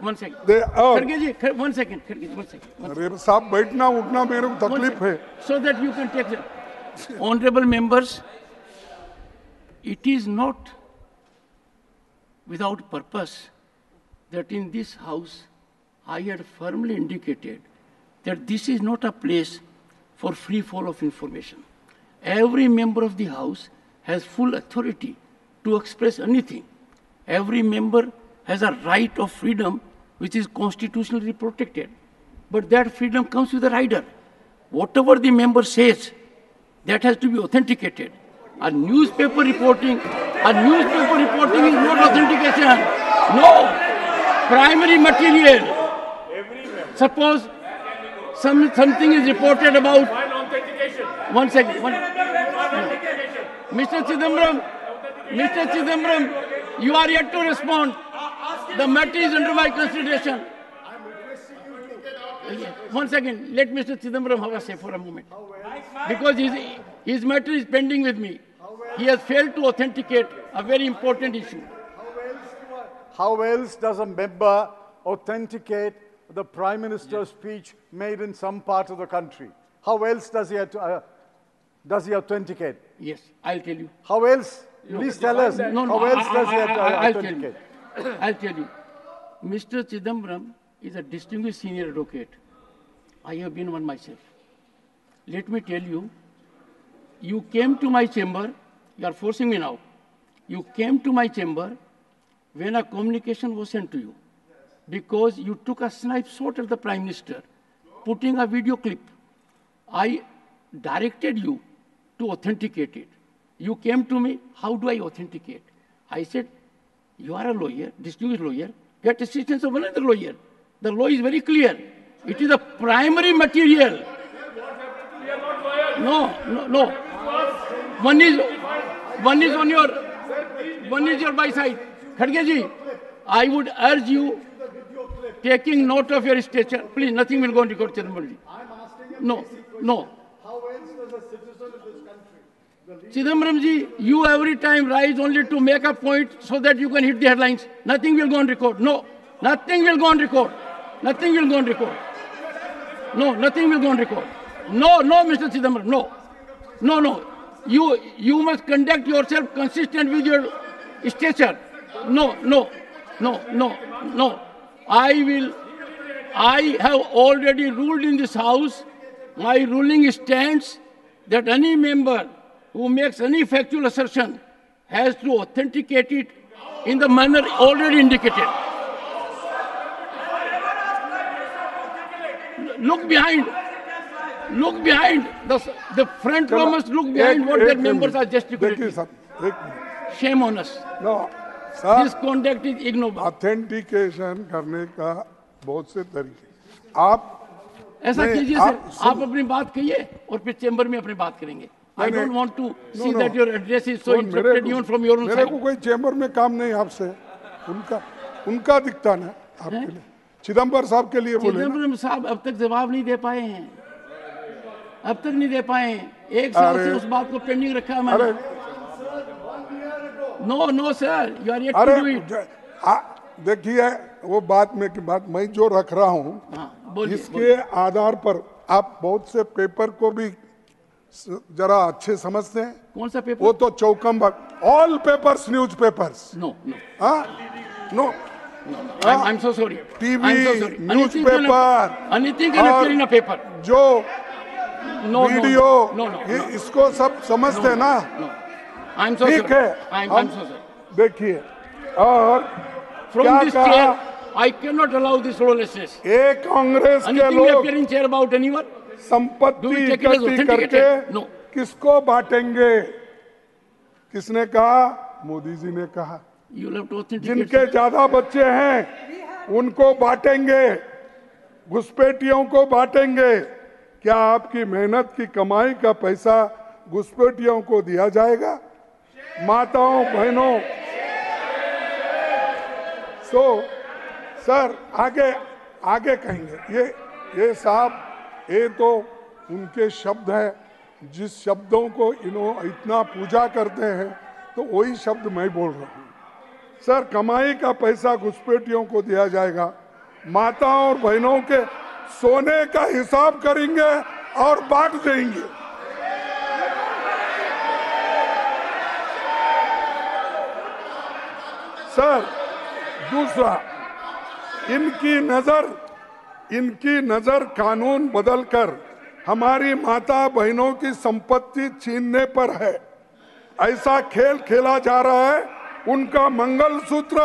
one second, खड़गे जी, वन सेकंड। अरे साहब, बैठना उठना मेरे को तकलीफ है। So that you can take the honorable members, it is not without purpose that in this house I had firmly indicated that this is not a place for free fall of information. Every member of the house has full authority to express anything. Every member has a right of freedom which is constitutionally protected. But that freedom comes with a rider. Whatever the member says, that has to be authenticated. A newspaper reporting is not authentication. No, primary material. Suppose something is reported about. One second. Mr. Chidambaram, you are yet to respond. The matter is under my consideration. One second, let Mr. Chidambaram have a say for a moment. Because his matter is pending with me. He has failed to authenticate a very important issue. How else does a member authenticate the Prime Minister's speech made in some part of the country? How else does he authenticate? Yes, I'll tell you. How else? Please tell us. How else does he authenticate? I'll tell you. Mr. Chidambaram is a distinguished senior advocate. I have been one myself. Let me tell you, you came to my chamber, you are forcing me now. You came to my chamber when a communication was sent to you because you took a snipe shot at the Prime Minister, putting a video clip. I directed you to authenticate it. You came to me, how do I authenticate? I said, you are a lawyer, distinguished lawyer, get assistance of another lawyer. The law is very clear. It is a primary material. No. One is your by side. Khadge ji, I would urge you, taking note of your stature, please, nothing will go on record, Chidambaram ji. No. How else does a citizen of this country? Chidambaram ji, you every time rise only to make a point so that you can hit the headlines. Nothing will go on record. No. Nothing will go on record. Nothing will go on record. No, nothing will go on record. No, Mr. Chidambaram, no. You must conduct yourself consistent with your stature. No. I have already ruled in this House. My ruling stands that any member who makes any factual assertion has to authenticate it in the manner already indicated. Look behind. The front row must look behind what their members are gesticulating. देखिए साहब, एक minute. Shame on us. No, This sir, conduct is ignoble. Authentication करने का बहुत से तरीके। आप ऐसा नहीं, कीजिए आप सर, आप अपनी बात कहिए और फिर चेंबर में अपनी बात करेंगे. I नहीं, don't want to no, see no. that your address is so interrupted even from your own मेरे side. को कोई चेंबर में काम नहीं आपसे, उनका दिखता ना आपके लिए। चिदम्बर साहब के लिए बोले ना। चिदम्बरम साहब अब तक जवाब नहीं दे पाए हैं, अब तक नहीं दे पाए हैं। 1 साल से उस बात को पेंडिंग रखा है मैंने। No sir, you are yet to do it. देखिए वो बात में की बात मैं जो रख रहा हूँ, इसके आधार पर आप बहुत से पेपर को भी जरा अच्छे समझते हैं। कौन सा पेपर? वो तो चौकम्बक, all papers, news papers. No no, I'm so sorry. TV, news Anything paper can appear in a paper. जो No, वीडियो, no. इसको सब समझते हैं ना। I'm so ठीक sorry. है, I'm so sorry. देखिए, और From क्या this कहा? chair, I cannot allow this lawlessness. एक कांग्रेस के Anything may लोग appear in chair about anyone? Do संपत्ति we take it as इकट्ठी authenticated? करके No. किसको बांटेंगे? किसने कहा? मोदी जी ने कहा। You will have to authenticate. जिनके ज्यादा बच्चे हैं उनको बांटेंगे, घुसपैठियों को बांटेंगे। क्या आपकी मेहनत की कमाई का पैसा घुसपैठियों को दिया जाएगा? माताओं बहनों, सर आगे कहेंगे। ये साहब, ये तो उनके शब्द है। जिस शब्दों को इतना पूजा करते हैं, तो वही शब्द मैं बोल रहा हूँ। सर, कमाई का पैसा घुसपैठियों को दिया जाएगा, माताओं और बहनों के सोने का हिसाब करेंगे और बांट देंगे। सर, दूसरा, इनकी नजर कानून बदलकर हमारी माता बहनों की संपत्ति छीनने पर है। ऐसा खेल खेला जा रहा है। उनका मंगलसूत्र,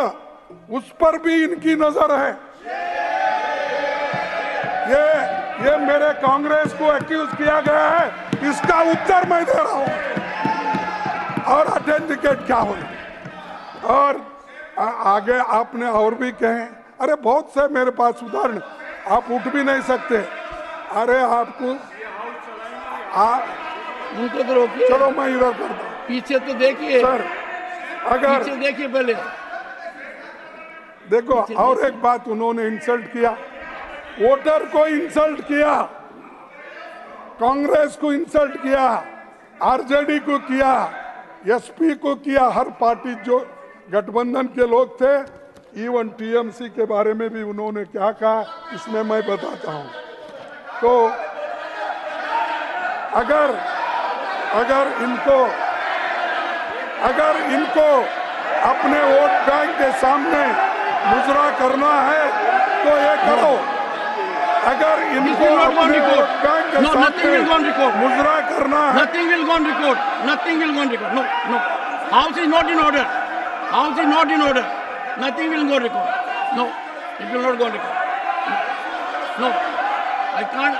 उस पर भी इनकी नजर है। ये मेरे कांग्रेस को एक्यूज किया गया है, इसका उत्तर मैं दे रहा हूं। और ऑथेंटिकेट क्या होना? और आगे आपने और भी कहे। अरे बहुत से मेरे पास उदाहरण, आप उठ भी नहीं सकते। अरे आपको उनको तो रोकिए। चलो मैं इधर करता हूं। पीछे तो देखिए सर, अगर पीछे देखिए पहले। देखो, और एक बात उन्होंने इंसल्ट किया, वोटर को इंसल्ट किया, कांग्रेस को इंसल्ट किया, आरजेडी को किया, एसपी को किया, हर पार्टी जो गठबंधन के लोग थे। इवन टीएमसी के बारे में भी उन्होंने क्या कहा, इसमें मैं बताता हूं। तो अगर इनको अपने वोट बैंक के सामने मुजरा करना है तो ये करो। अगर इनको अपने वोट बैंक के सामने मुजरा करना है, Nothing will go on record. Nothing will go on record. No. House is not in order. House is not in order. Nothing will go on record. No, it will not go on record. No, I can't.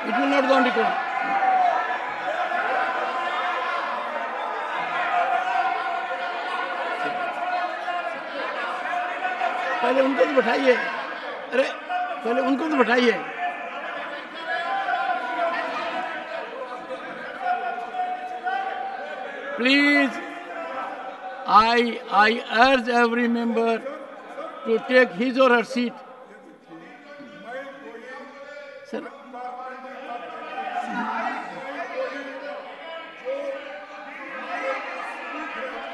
It will not go on record. पहले उनको तो बैठाइए। अरे पहले उनको तो बैठाइए। Please, I urge every member to take his or her seat. Sir,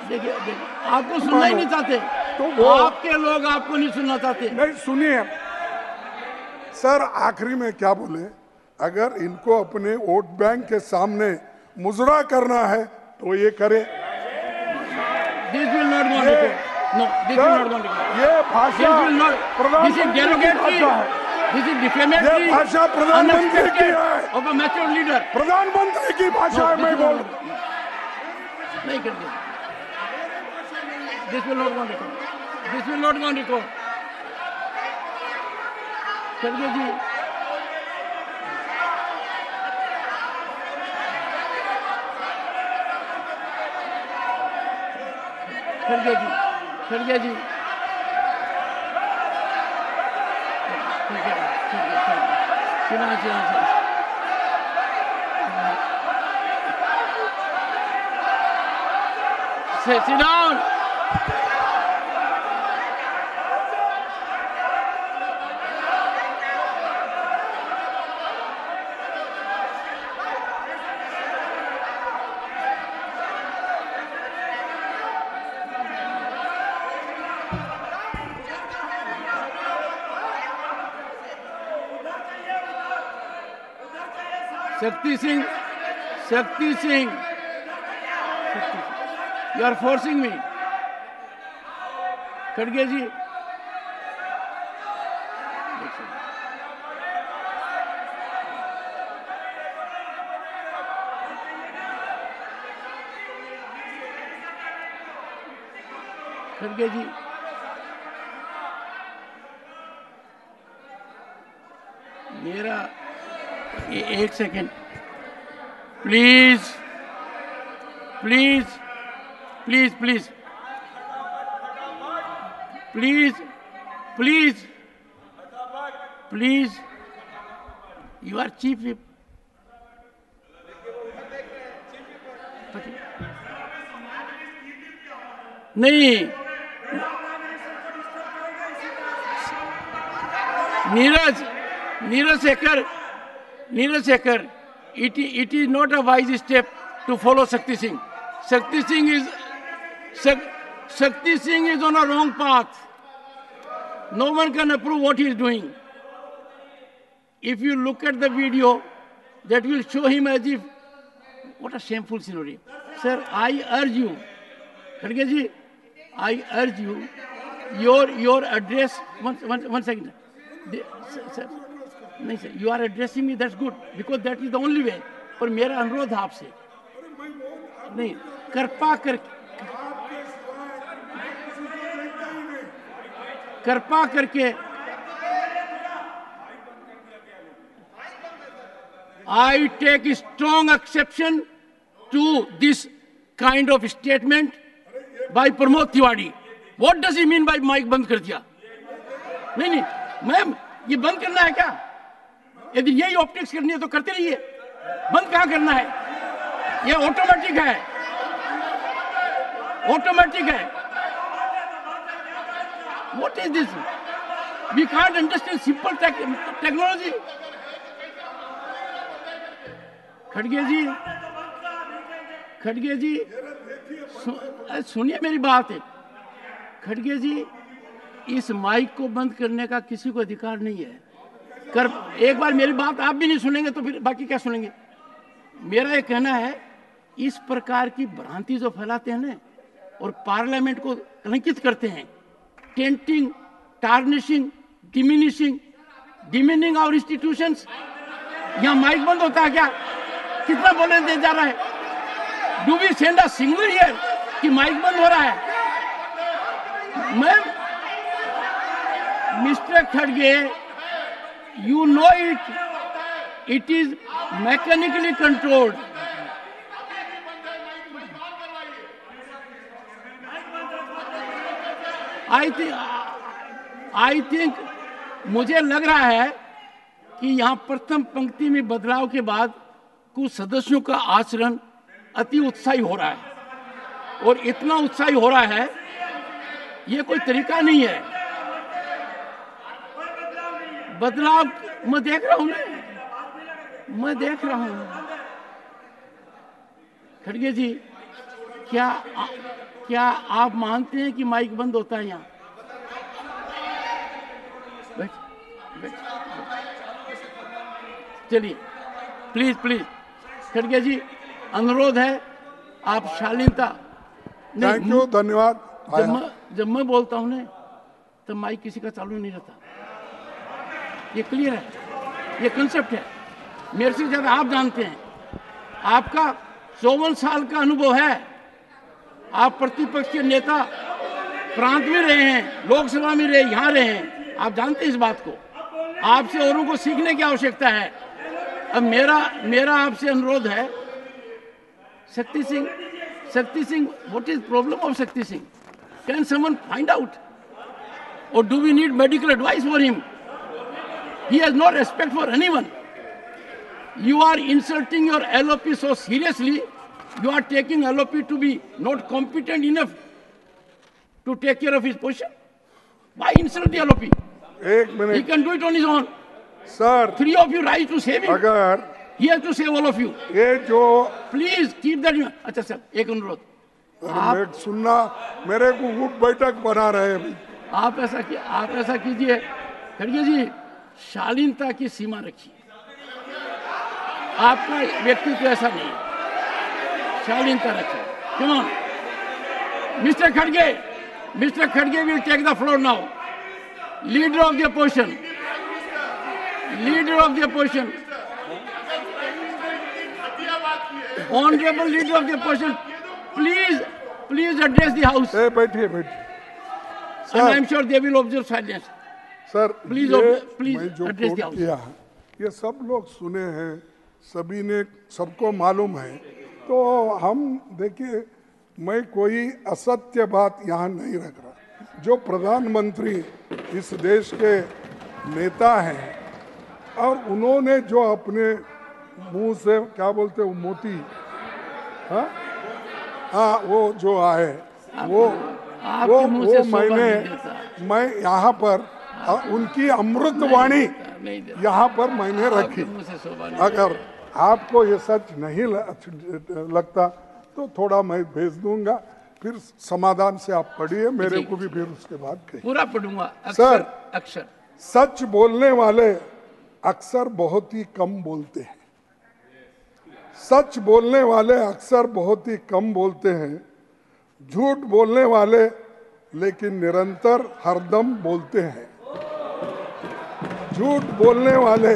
देखिए आपको सुनना ही नहीं चाहते, तो वो आपके लोग आपको नहीं सुनना चाहते। नहीं, सुनिए सर, आखिरी में क्या बोले, अगर इनको अपने वोट बैंक के सामने मुजरा करना है तो ये करे। This will not go on record. No, this will not go on record. ये भाषा This will not. This is प्रधानमंत्री की derogatory. भाषा है। This is defamatory. ये भाषा प्रधानमंत्री की है। Of a mature leader. प्रधानमंत्री की भाषा है, मैं बोल। नहीं करते। This will not go on record. This will not go on record. खड़गे जी, खड़गे जी, खड़गे जी, sit down. Shakti Singh, Shakti Singh, you are forcing me. खड़गे जी, खड़गे जी, मेरा एक second please please please please please please please you are chief whip नहीं Neeraj Shekhar it is not a wise step to follow Shakti Singh. Shakti Singh is on a wrong path. No one can approve what he is doing. If you look at the video, that will show him as if, what a shameful scenario. Sir, I urge you, Khadge ji, I urge you, your address, one second. Sir, नहीं sir, you are addressing me, that's good, because that is the only way. पर मेरा अनुरोध आपसे, नहीं, कृपा करके I take strong exception to this kind of statement by Pramod Tiwari. What does he mean by mike बंद कर दिया? नहीं, मैम, ये बंद करना है क्या? यदि यही ऑप्टिक्स करनी है तो करते रहिए, बंद कहां करना है? ये ऑटोमेटिक है, ऑटोमेटिक है। What is this? We can't understand simple technology. खड़गे जी, सुनिए मेरी बात है। खड़गे जी, इस माइक को बंद करने का किसी को अधिकार नहीं है। एक बार मेरी बात आप भी नहीं सुनेंगे तो फिर बाकी क्या सुनेंगे? मेरा ये कहना है, इस प्रकार की भ्रांति जो फैलाते हैं ना और पार्लियामेंट को कलंकित करते हैं, tainting, tarnishing, demeaning our institutions. यहाँ माइक बंद होता है क्या? कितना बोलने दे जा रहा है? Do we send a signal here कि माइक बंद हो रहा है? मैम, मिस्टर खड़गे, you know it is mechanically controlled. I think मुझे लग रहा है कि यहाँ प्रथम पंक्ति में बदलाव के बाद कुछ सदस्यों का आचरण अति उत्साही हो रहा है, और इतना उत्साही हो रहा है, ये कोई तरीका नहीं है। बदलाव मैं देख रहा हूं ना, मैं देख रहा हूं। खड़गे जी, क्या आप मानते हैं कि माइक बंद होता है यहाँ? चलिए प्लीज प्लीज, खड़गे जी अनुरोध है, आप शालीनता। थैंक यू, धन्यवाद। जब मैं बोलता हूं ना तो माइक किसी का चालू नहीं रहता, ये क्लियर है, ये कंसेप्ट है। मेरे से ज्यादा आप जानते हैं, आपका 54 साल का अनुभव है, आप प्रतिपक्ष के नेता प्रांत में रहे हैं, लोकसभा में रहे, यहां रहे हैं, आप जानते हैं इस बात को। आपसे औरों को सीखने की आवश्यकता है। अब मेरा आपसे अनुरोध है, Shakti Singh, what is problem of Shakti Singh? Can someone find out? और do we need medical advice for him? He has no respect for anyone. You are insulting your LOP so seriously. You are taking LOP to be not competent enough to take care of his position. Why insult the LOP? एक minute. He can do it on his own. Sir, 3 of you rise to save him. अगर He has to save all of you. ये जो Please keep that. अच्छा sir, एक अनुरोध, मैं सुनना, मेरे को उठ बैठक बना रहे हैं। आप ऐसा कीजिए खड़गे जी, शालीनता की सीमा रखिए। आपका व्यक्तित्व ऐसा नहीं है, शालीनता रखिए। कम ऑन मिस्टर खड़गे will take the floor now. Leader of the opposition, honourable leader of the opposition, please address the house. बैठिए। And I am sure they will observe silence. Sir, please मैं जो address the coat house. किया है, ये सब लोग सुने हैं, सभी ने, सबको मालूम है। तो हम देखिए, मैं कोई असत्य बात यहाँ नहीं रख रहा। जो प्रधानमंत्री इस देश के नेता हैं और उन्होंने जो अपने मुंह से क्या बोलते हैं, मोती, हाँ वो जो आए वो मैं यहाँ पर उनकी अमृतवाणी यहाँ पर मैंने रखी। अगर आपको ये सच नहीं लगता तो थोड़ा मैं भेज दूंगा, फिर समाधान से आप पढ़िए, मेरे को भी फिर उसके बाद कहिए। पूरा पढ़ूंगा। अक्सर सच बोलने वाले अक्सर बहुत ही कम बोलते हैं। सच बोलने वाले अक्सर बहुत ही कम बोलते हैं। झूठ बोलने वाले लेकिन निरंतर हरदम बोलते हैं। झूठ बोलने वाले,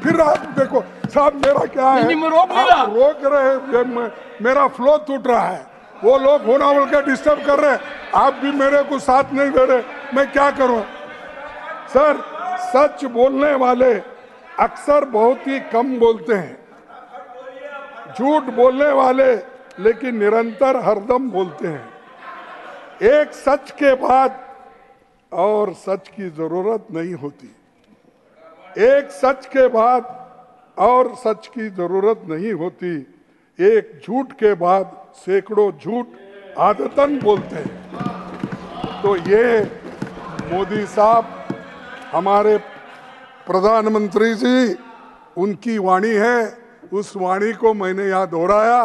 फिर आप देखो साहब, मेरा क्या है, आप रोक रहे हैं, मेरा फ्लो टूट रहा है, वो लोग होना बोल के डिस्टर्ब कर रहे हैं, आप भी मेरे को साथ नहीं दे रहे, मैं क्या करूं? सर, सच बोलने वाले अक्सर बहुत ही कम बोलते हैं। झूठ बोलने वाले लेकिन निरंतर हरदम बोलते हैं। एक सच के बाद और सच की जरूरत नहीं होती। एक सच के बाद और सच की जरूरत नहीं होती। एक झूठ के बाद सैकड़ों झूठ आदतन बोलते हैं। तो ये मोदी साहब, हमारे प्रधानमंत्री जी, उनकी वाणी है। उस वाणी को मैंने यहाँ दोहराया।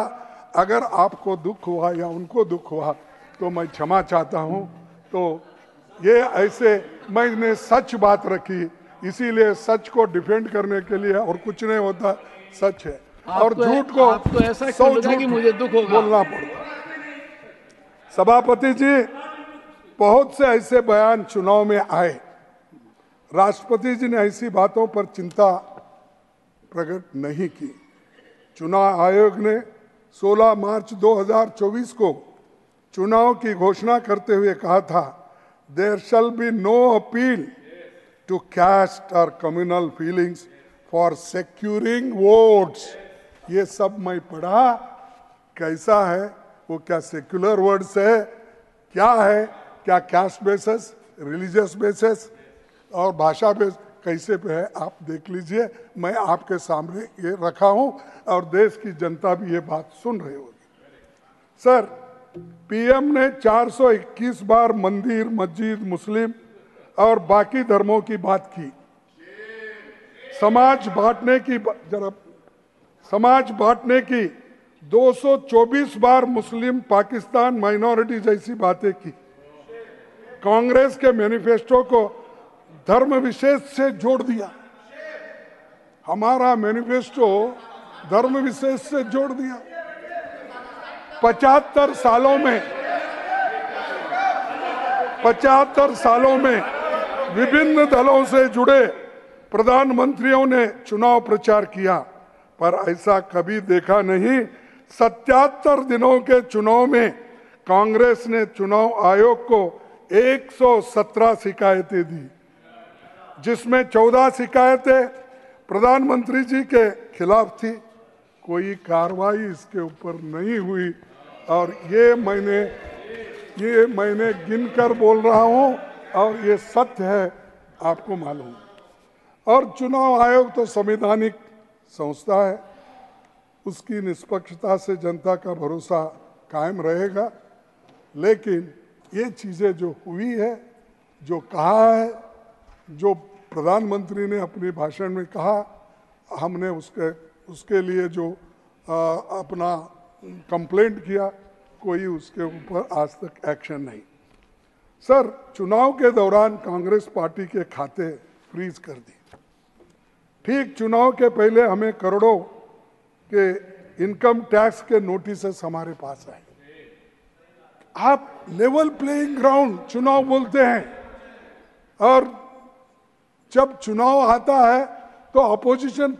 अगर आपको दुख हुआ या उनको दुख हुआ तो मैं क्षमा चाहता हूँ। तो ये ऐसे मैंने सच बात रखी, इसीलिए सच को डिफेंड करने के लिए, और कुछ नहीं होता, सच है। और झूठ को आपको ऐसा क्यों लगा कि मुझे दुख होगा? बोलना पड़ता। सभापति जी, बहुत से ऐसे बयान चुनाव में आए। राष्ट्रपति जी ने ऐसी बातों पर चिंता प्रकट नहीं की। चुनाव आयोग ने 16 मार्च 2024 को चुनाव की घोषणा करते हुए कहा था, there shall be no appeal to caste और communal feelings for securing votes. ये सब मैं पढ़ा, कैसा है वो? क्या सेक्युलर वर्ड्स है? क्या है? क्या कास्ट बेसिस, रिलीजियस बेसिस और भाषा बेस कैसे पे है? आप देख लीजिए। मैं आपके सामने ये रखा हूं और देश की जनता भी ये बात सुन रही होगी। सर, पीएम ने 421 बार मंदिर, मस्जिद, मुस्लिम और बाकी धर्मों की बात की। समाज बांटने की 224 बार मुस्लिम पाकिस्तान माइनॉरिटी जैसी बातें की। कांग्रेस के मैनिफेस्टो को धर्म विशेष से जोड़ दिया। हमारा मैनिफेस्टो धर्म विशेष से जोड़ दिया। 75 सालों में विभिन्न दलों से जुड़े प्रधानमंत्रियों ने चुनाव प्रचार किया, पर ऐसा कभी देखा नहीं। 77 दिनों के चुनाव में कांग्रेस ने चुनाव आयोग को 117 शिकायतें दी, जिसमें 14 शिकायतें प्रधानमंत्री जी के खिलाफ थी। कोई कार्रवाई इसके ऊपर नहीं हुई और ये मैंने गिनकर बोल रहा हूं और ये सत्य है, आपको मालूम। और चुनाव आयोग तो संवैधानिक संस्था है, उसकी निष्पक्षता से जनता का भरोसा कायम रहेगा। लेकिन ये चीज़ें जो हुई है, जो कहा है, जो प्रधानमंत्री ने अपने भाषण में कहा, हमने उसके लिए जो अपना कंप्लेंट किया, कोई उसके ऊपर आज तक एक्शन नहीं। सर, चुनाव के दौरान कांग्रेस पार्टी के खाते फ्रीज कर दिए। ठीक चुनाव के पहले हमें करोड़ों के इनकम टैक्स के नोटिसेस हमारे पास आए। आप लेवल प्लेइंग ग्राउंड चुनाव बोलते हैं, और जब चुनाव आता है तो अपोजिशन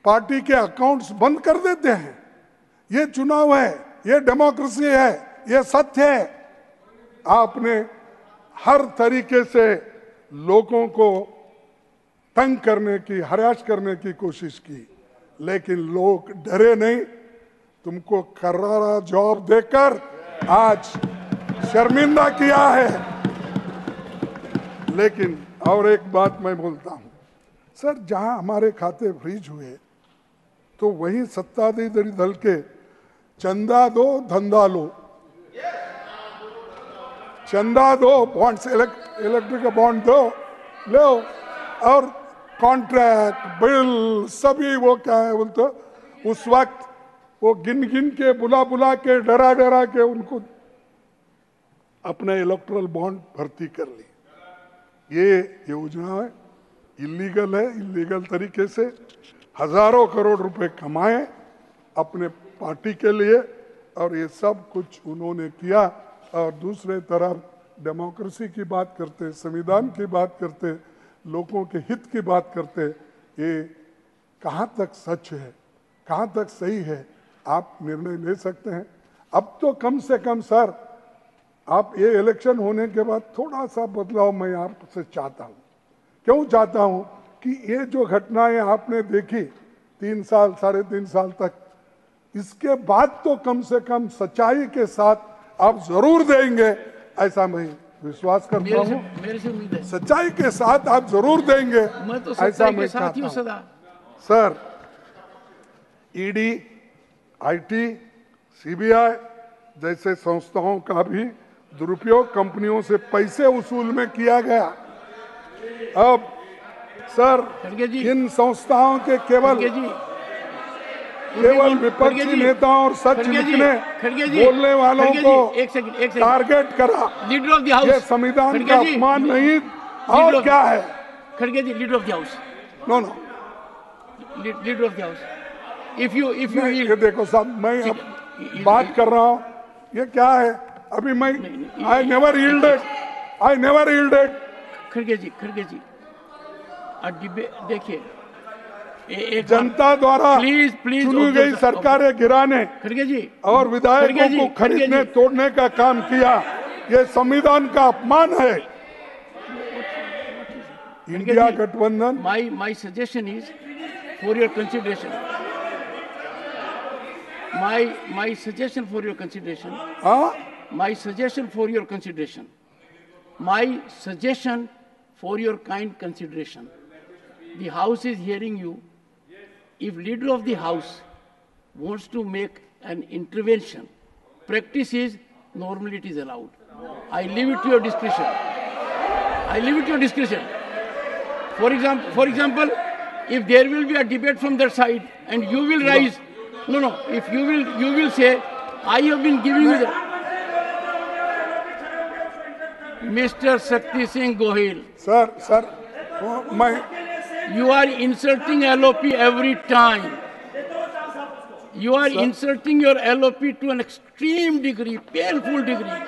पार्टी के अकाउंट्स बंद कर देते हैं। ये चुनाव है, ये डेमोक्रेसी है, ये सत्य है। आपने हर तरीके से लोगों को तंग करने की, हरास करने की कोशिश की, लेकिन लोग डरे नहीं। तुमको करारा जवाब देकर आज शर्मिंदा किया है। लेकिन और एक बात मैं बोलता हूं, सर, जहां हमारे खाते फ्रीज हुए तो वहीं सत्ताधारी दल के चंदा दो धंधा लो, चंदा दो, बॉन्ड्स, इलेक्ट्रिक बॉन्ड दो, लो, और कॉन्ट्रैक्ट बिल सभी वो क्या है बोलते, उस वक्त वो गिन के बुला के डरा के उनको अपने इलेक्ट्रल बॉन्ड भर्ती कर ली। ये योजना है, इलीगल है। इलीगल तरीके से हजारों करोड़ रुपए कमाए अपने पार्टी के लिए, और ये सब कुछ उन्होंने किया। और दूसरे तरफ डेमोक्रेसी की बात करते, संविधान की बात करते, लोगों के हित की बात करते, ये कहाँ तक सच है, कहाँ तक सही है, आप निर्णय ले सकते हैं। अब तो कम से कम सर, आप ये इलेक्शन होने के बाद थोड़ा सा बदलाव मैं आपसे चाहता हूँ। क्यों चाहता हूँ कि ये जो घटनाएं आपने देखी 3 साल 3.5 साल तक, इसके बाद तो कम से कम सच्चाई के साथ आप जरूर देंगे, ऐसा मैं विश्वास करता हूँ। मेरे से उम्मीद है सच्चाई के साथ आप जरूर देंगे, मैं तो ऐसा सच्चाई मैं के साथ ही हूं चाहता सदा। हूं। सर, ईडी, आईटी, सीबीआई जैसे संस्थाओं का भी दुरुपयोग कंपनियों से पैसे वसूल में किया गया। अब सर, खड़गे जी, इन संस्थाओं के केवल विपक्षी नेताओं और सच लिखने बोलने वालों को एक सेकंड टारगेट करा। लीडर ऑफ द हाउस, ये संविधान का अपमान नहीं और क्या है? खड़गे ji, leader of the house, no, leader of the house, if you ये देखो साहब, मैं अब बात कर रहा हूँ, ये क्या है? अभी मैं आई नेवर यील्डेड। खड़गे जी, देखिए, जनता द्वारा चुनी गई सरकारें गिराने खड़गे जी और विधायकों को खरीदने तोड़ने का काम किया, ये संविधान का अपमान है। इंडिया गठबंधन, my suggestion is for your consideration. My suggestion for your consideration. My suggestion for your consideration. My suggestion for your kind consideration. The House is hearing you. If leader of the House wants to make an intervention, practice is normally it is allowed. I leave it to your discretion. For example, if there will be a debate from that side and you will rise, no, if you will say, I have been giving you the... Mr. Shakti Singh Gohil, sir मैं you are insulting LOP every time. You are insulting your LOP to an extreme degree, painful degree.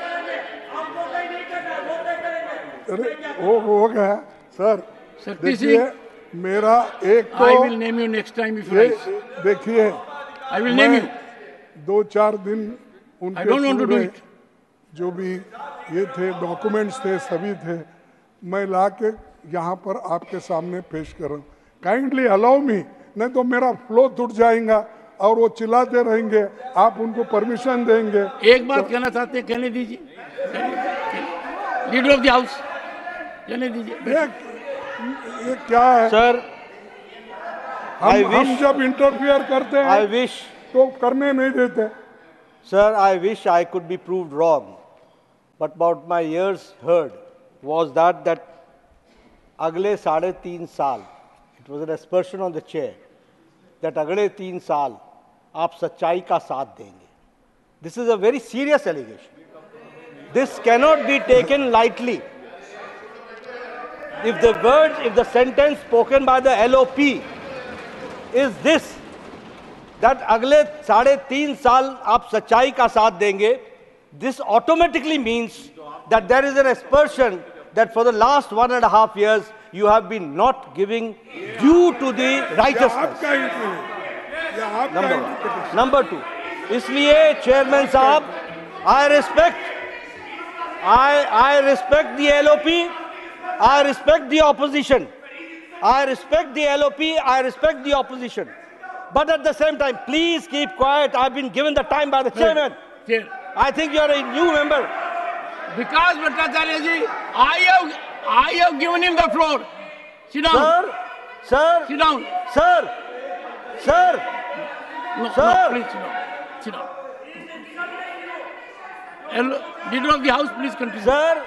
अरे हो गया sir. शक्ति देखिए सिंह, मेरा एक तो I will name you next time if you rise. देखिए I will name you. 2-4 दिन I उनके don't want to do पूरे it. जो भी ये थे डॉक्यूमेंट्स थे सभी थे, मैं ला के यहाँ पर आपके सामने पेश कर रहा हूँ। काइंडली अलाउ मी, नहीं तो मेरा फ्लो टूट जाएगा और वो चिल्लाते रहेंगे, आप उनको परमिशन देंगे। एक बात कहना चाहते हैं, कहने दीजिए। लीडर ऑफ द हाउस, कहने दीजिए। ये क्या है सर, हम जब इंटरफियर करते I हैं wish, तो करने नहीं देते। sir, I wish I could be proved wrong. But what my ears heard was that अगले 3.5 साल, it was an aspersion on the chair, that अगले 3 साल आप सच्चाई का साथ देंगे. This is a very serious allegation. This cannot be taken lightly. If the sentence spoken by the LOP is this, that अगले 3.5 साल आप सच्चाई का साथ देंगे, this automatically means that there is an aspersion that for the last 1.5 years you have been not giving due to the righteousness. आपका ही नहीं, ये आपका Number ही one. नहीं। Number two, इसलिए चेयरमैन साहब, I respect the LOP, I respect the opposition, I respect the LOP, I respect the opposition. But at the same time, please keep quiet. I've been given the time by the chairman. I think you are a new member. Vikas Bhattacharya ji, I have given him the floor. Sit down. Sir, Sit down. sir, No, Sir. please sit down. Leader of the house, please continue. sir,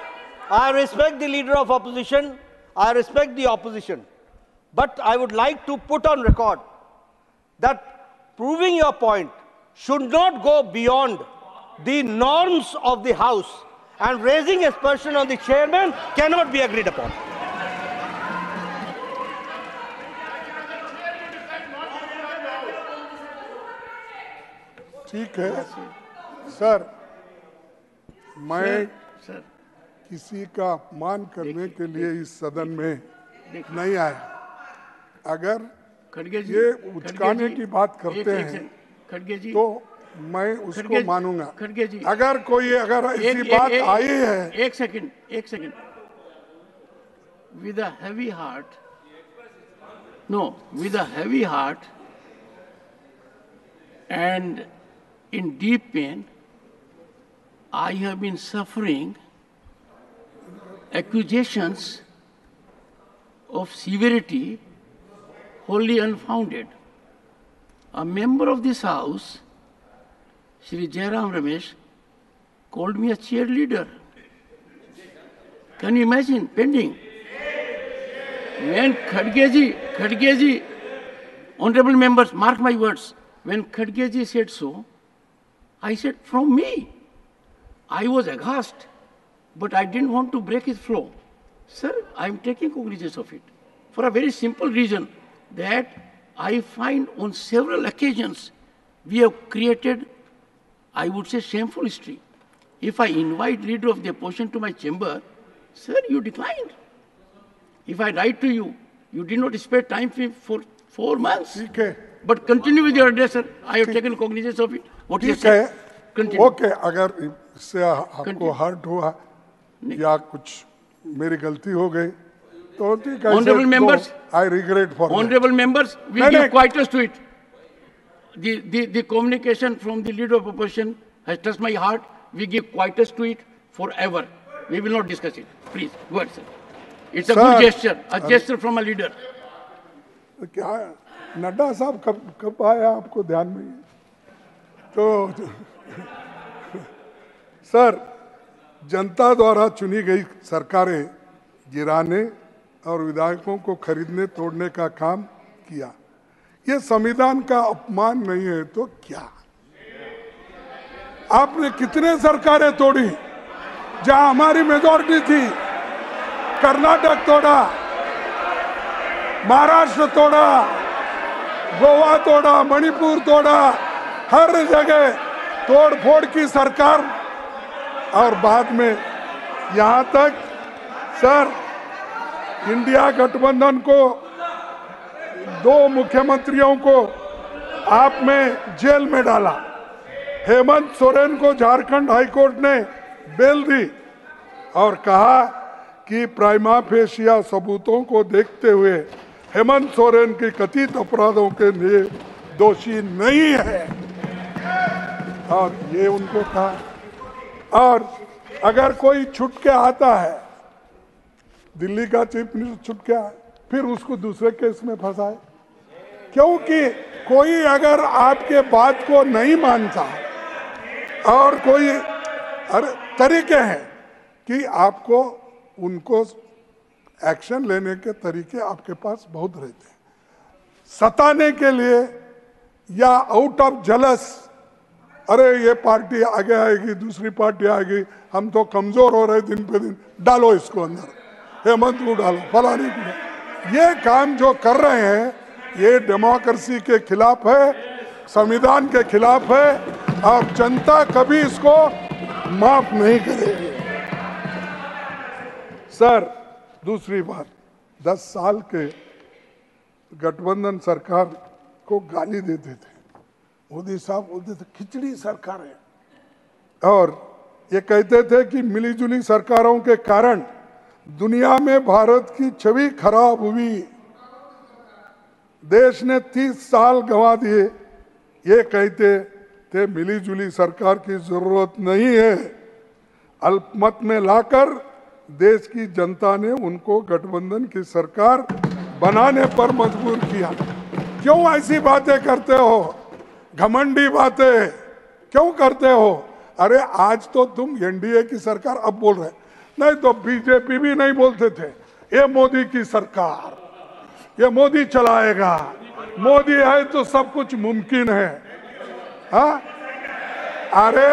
I respect the leader of opposition. I respect the opposition. But I would like to put on record that proving your point should not go beyond the norms of the house, and raising aspersion on the chairman cannot be agreed upon. ठीक है sir, मैं Sir, किसी का अपमान करने के लिए इस सदन में नहीं आया। अगर खड़गे जी, ये खड़गे उचकाने जी, की बात एक करते हैं सेकंड, खड़गे जी, तो मैं उसको खड़गे- मानूंगा। खड़गे जी, अगर ऐसी बात आई है, एक second, with a heavy heart, and in deep pain, I have been suffering accusations of severity wholly unfounded. A member of this house, Shri Jairam Ramesh, called me a cheerleader. Can you imagine? Pending. When Khadge ji, honorable members, mark my words, when Khadge ji said so, I said, from me. I was aghast, but I didn't want to break his flow. Sir, I am taking cognizance of it for a very simple reason, that I find on several occasions we have created, I would say, shameful history. If I invite leader of the opposition to my chamber, sir, you declined. If I write to you, you did not spare time for 4 months. ठीक है, But continue with your address, sir. I have taken cognizance of it. What you ठीक said. है, Continue. Okay. अगर इससे आपको Continue. Hurt हुआ या कुछ मेरी गलती हो गई तो ठीक है। Honorable members, I regret for Honorable members, we No, give no. quietus to it. The communication from the leader of opposition has touched my heart. We give quietus to it forever. We will not discuss it. Please, go ahead, sir. It's a Sir, good gesture, a gesture from a leader. क्या नड्डा साहब कब आया आपको ध्यान में? तो sir, जनता द्वारा चुनी गई सरकारें गिराने और विधायकों को खरीदने तोड़ने का काम किया। ये संविधान का अपमान नहीं है तो क्या? आपने कितने सरकारें तोड़ी जहां हमारी मेजॉरिटी थी? कर्नाटक तोड़ा, महाराष्ट्र तोड़ा, गोवा तोड़ा, मणिपुर तोड़ा, हर जगह तोड़ फोड़ की सरकार। और बाद में यहां तक सर इंडिया गठबंधन को 2 मुख्यमंत्रियों को आपने जेल में डाला। हेमंत सोरेन को झारखंड हाईकोर्ट ने बेल दी और कहा कि प्राइमा फेशिया सबूतों को देखते हुए हेमंत सोरेन के कथित अपराधों के लिए दोषी नहीं है। और ये उनको कहा। और अगर कोई छुट के आता है, दिल्ली का चीफ मिनिस्टर छुट के आए, फिर उसको दूसरे केस में फंसाए, क्योंकि कोई अगर आपके बात को नहीं मानता और कोई तरीके हैं कि आपको उनको एक्शन लेने के तरीके आपके पास बहुत रहते हैं, सताने के लिए या आउट ऑफ जलस, अरे ये पार्टी आगे आएगी, दूसरी पार्टी आएगी, हम तो कमजोर हो रहे दिन पे दिन, डालो इसको अंदर, हेमंत को डालो, फलानी को डालो। ये काम जो कर रहे हैं ये डेमोक्रेसी के खिलाफ है, संविधान के खिलाफ है और जनता कभी इसको माफ नहीं करेगी। सर दूसरी बात, 10 साल के गठबंधन सरकार को गाली देते थे, मोदी साहब बोलते थे खिचड़ी सरकार है, और ये कहते थे कि मिलीजुली सरकारों के कारण दुनिया में भारत की छवि खराब हुई, देश ने 30 साल गंवा दिए। ये कहते थे मिलीजुली सरकार की जरूरत नहीं है। अल्पमत में लाकर देश की जनता ने उनको गठबंधन की सरकार बनाने पर मजबूर किया। क्यों ऐसी बातें करते हो, घमंडी बातें क्यों करते हो? अरे आज तो तुम एनडीए की सरकार अब बोल रहे, नहीं तो बीजेपी भी नहीं बोलते थे ये मोदी की सरकार, ये मोदी चलाएगा, मोदी है तो सब कुछ मुमकिन है। हाँ, अरे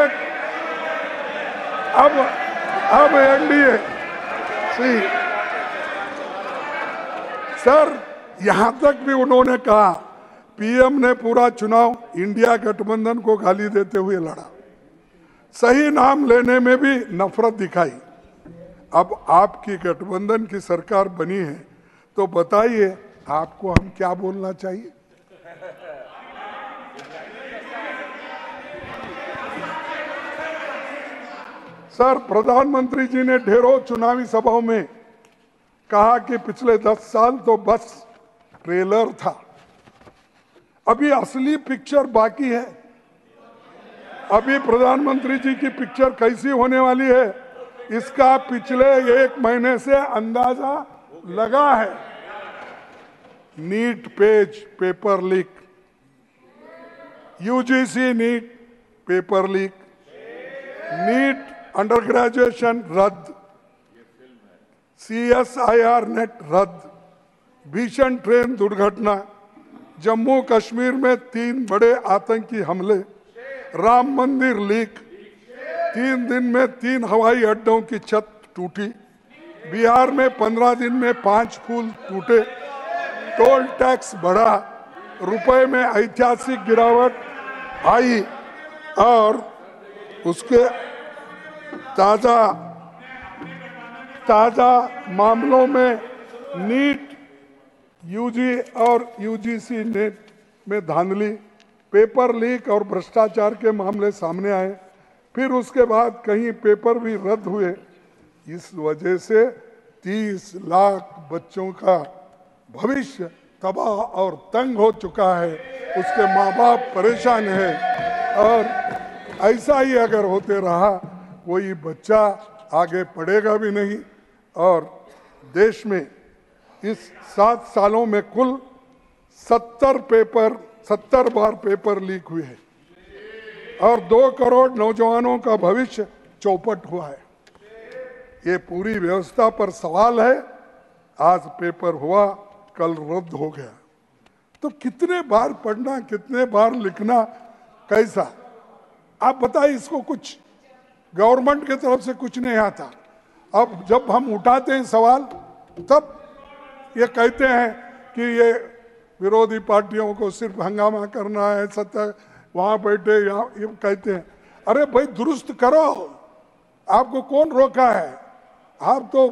अब एनडीए सर, यहां तक भी उन्होंने कहा, पीएम ने पूरा चुनाव इंडिया गठबंधन को गाली देते हुए लड़ा, सही नाम लेने में भी नफरत दिखाई। अब आपकी गठबंधन की सरकार बनी है तो बताइए आपको हम क्या बोलना चाहिए? सर प्रधानमंत्री जी ने ढेरों चुनावी सभाओं में कहा कि पिछले 10 साल तो बस ट्रेलर था, अभी असली पिक्चर बाकी है। अभी प्रधानमंत्री जी की पिक्चर कैसी होने वाली है इसका पिछले 1 महीने से अंदाजा लगा है। NEET PG paper leak, UGC NEET paper leak, NEET under graduation रद्द, CSIR नेट रद्द, भीषण ट्रेन दुर्घटना, जम्मू कश्मीर में 3 बड़े आतंकी हमले, राम मंदिर लीक, 3 दिन में 3 हवाई अड्डों की छत टूटी, बिहार में 15 दिन में 5 पुल टूटे, टोल टैक्स बढ़ा, रुपए में ऐतिहासिक गिरावट आई और उसके ताजा मामलों में नीट यूजी और यूजीसी नेट में धांधली, पेपर लीक और भ्रष्टाचार के मामले सामने आए। फिर उसके बाद कहीं पेपर भी रद्द हुए। इस वजह से 30 लाख बच्चों का भविष्य तबाह और तंग हो चुका है, उसके माँ बाप परेशान है। और ऐसा ही अगर होते रहा कोई बच्चा आगे पढ़ेगा भी नहीं। और देश में इस 7 सालों में कुल 70 बार पेपर लीक हुए हैं और 2 करोड़ नौजवानों का भविष्य चौपट हुआ है। ये पूरी व्यवस्था पर सवाल है। आज पेपर हुआ, कल रद्द हो गया। तो कितने बार पढ़ना, कितने बार लिखना, कैसा? आप बताइए, इसको कुछ गवर्नमेंट की तरफ से कुछ नहीं आता। अब जब हम उठाते हैं सवाल, तब ये कहते हैं कि ये विरोधी पार्टियों को सिर्फ हंगामा करना है, सत्ता वहां बैठे यहाँ, ये कहते हैं। अरे भाई दुरुस्त करो, आपको कौन रोका है? आप तो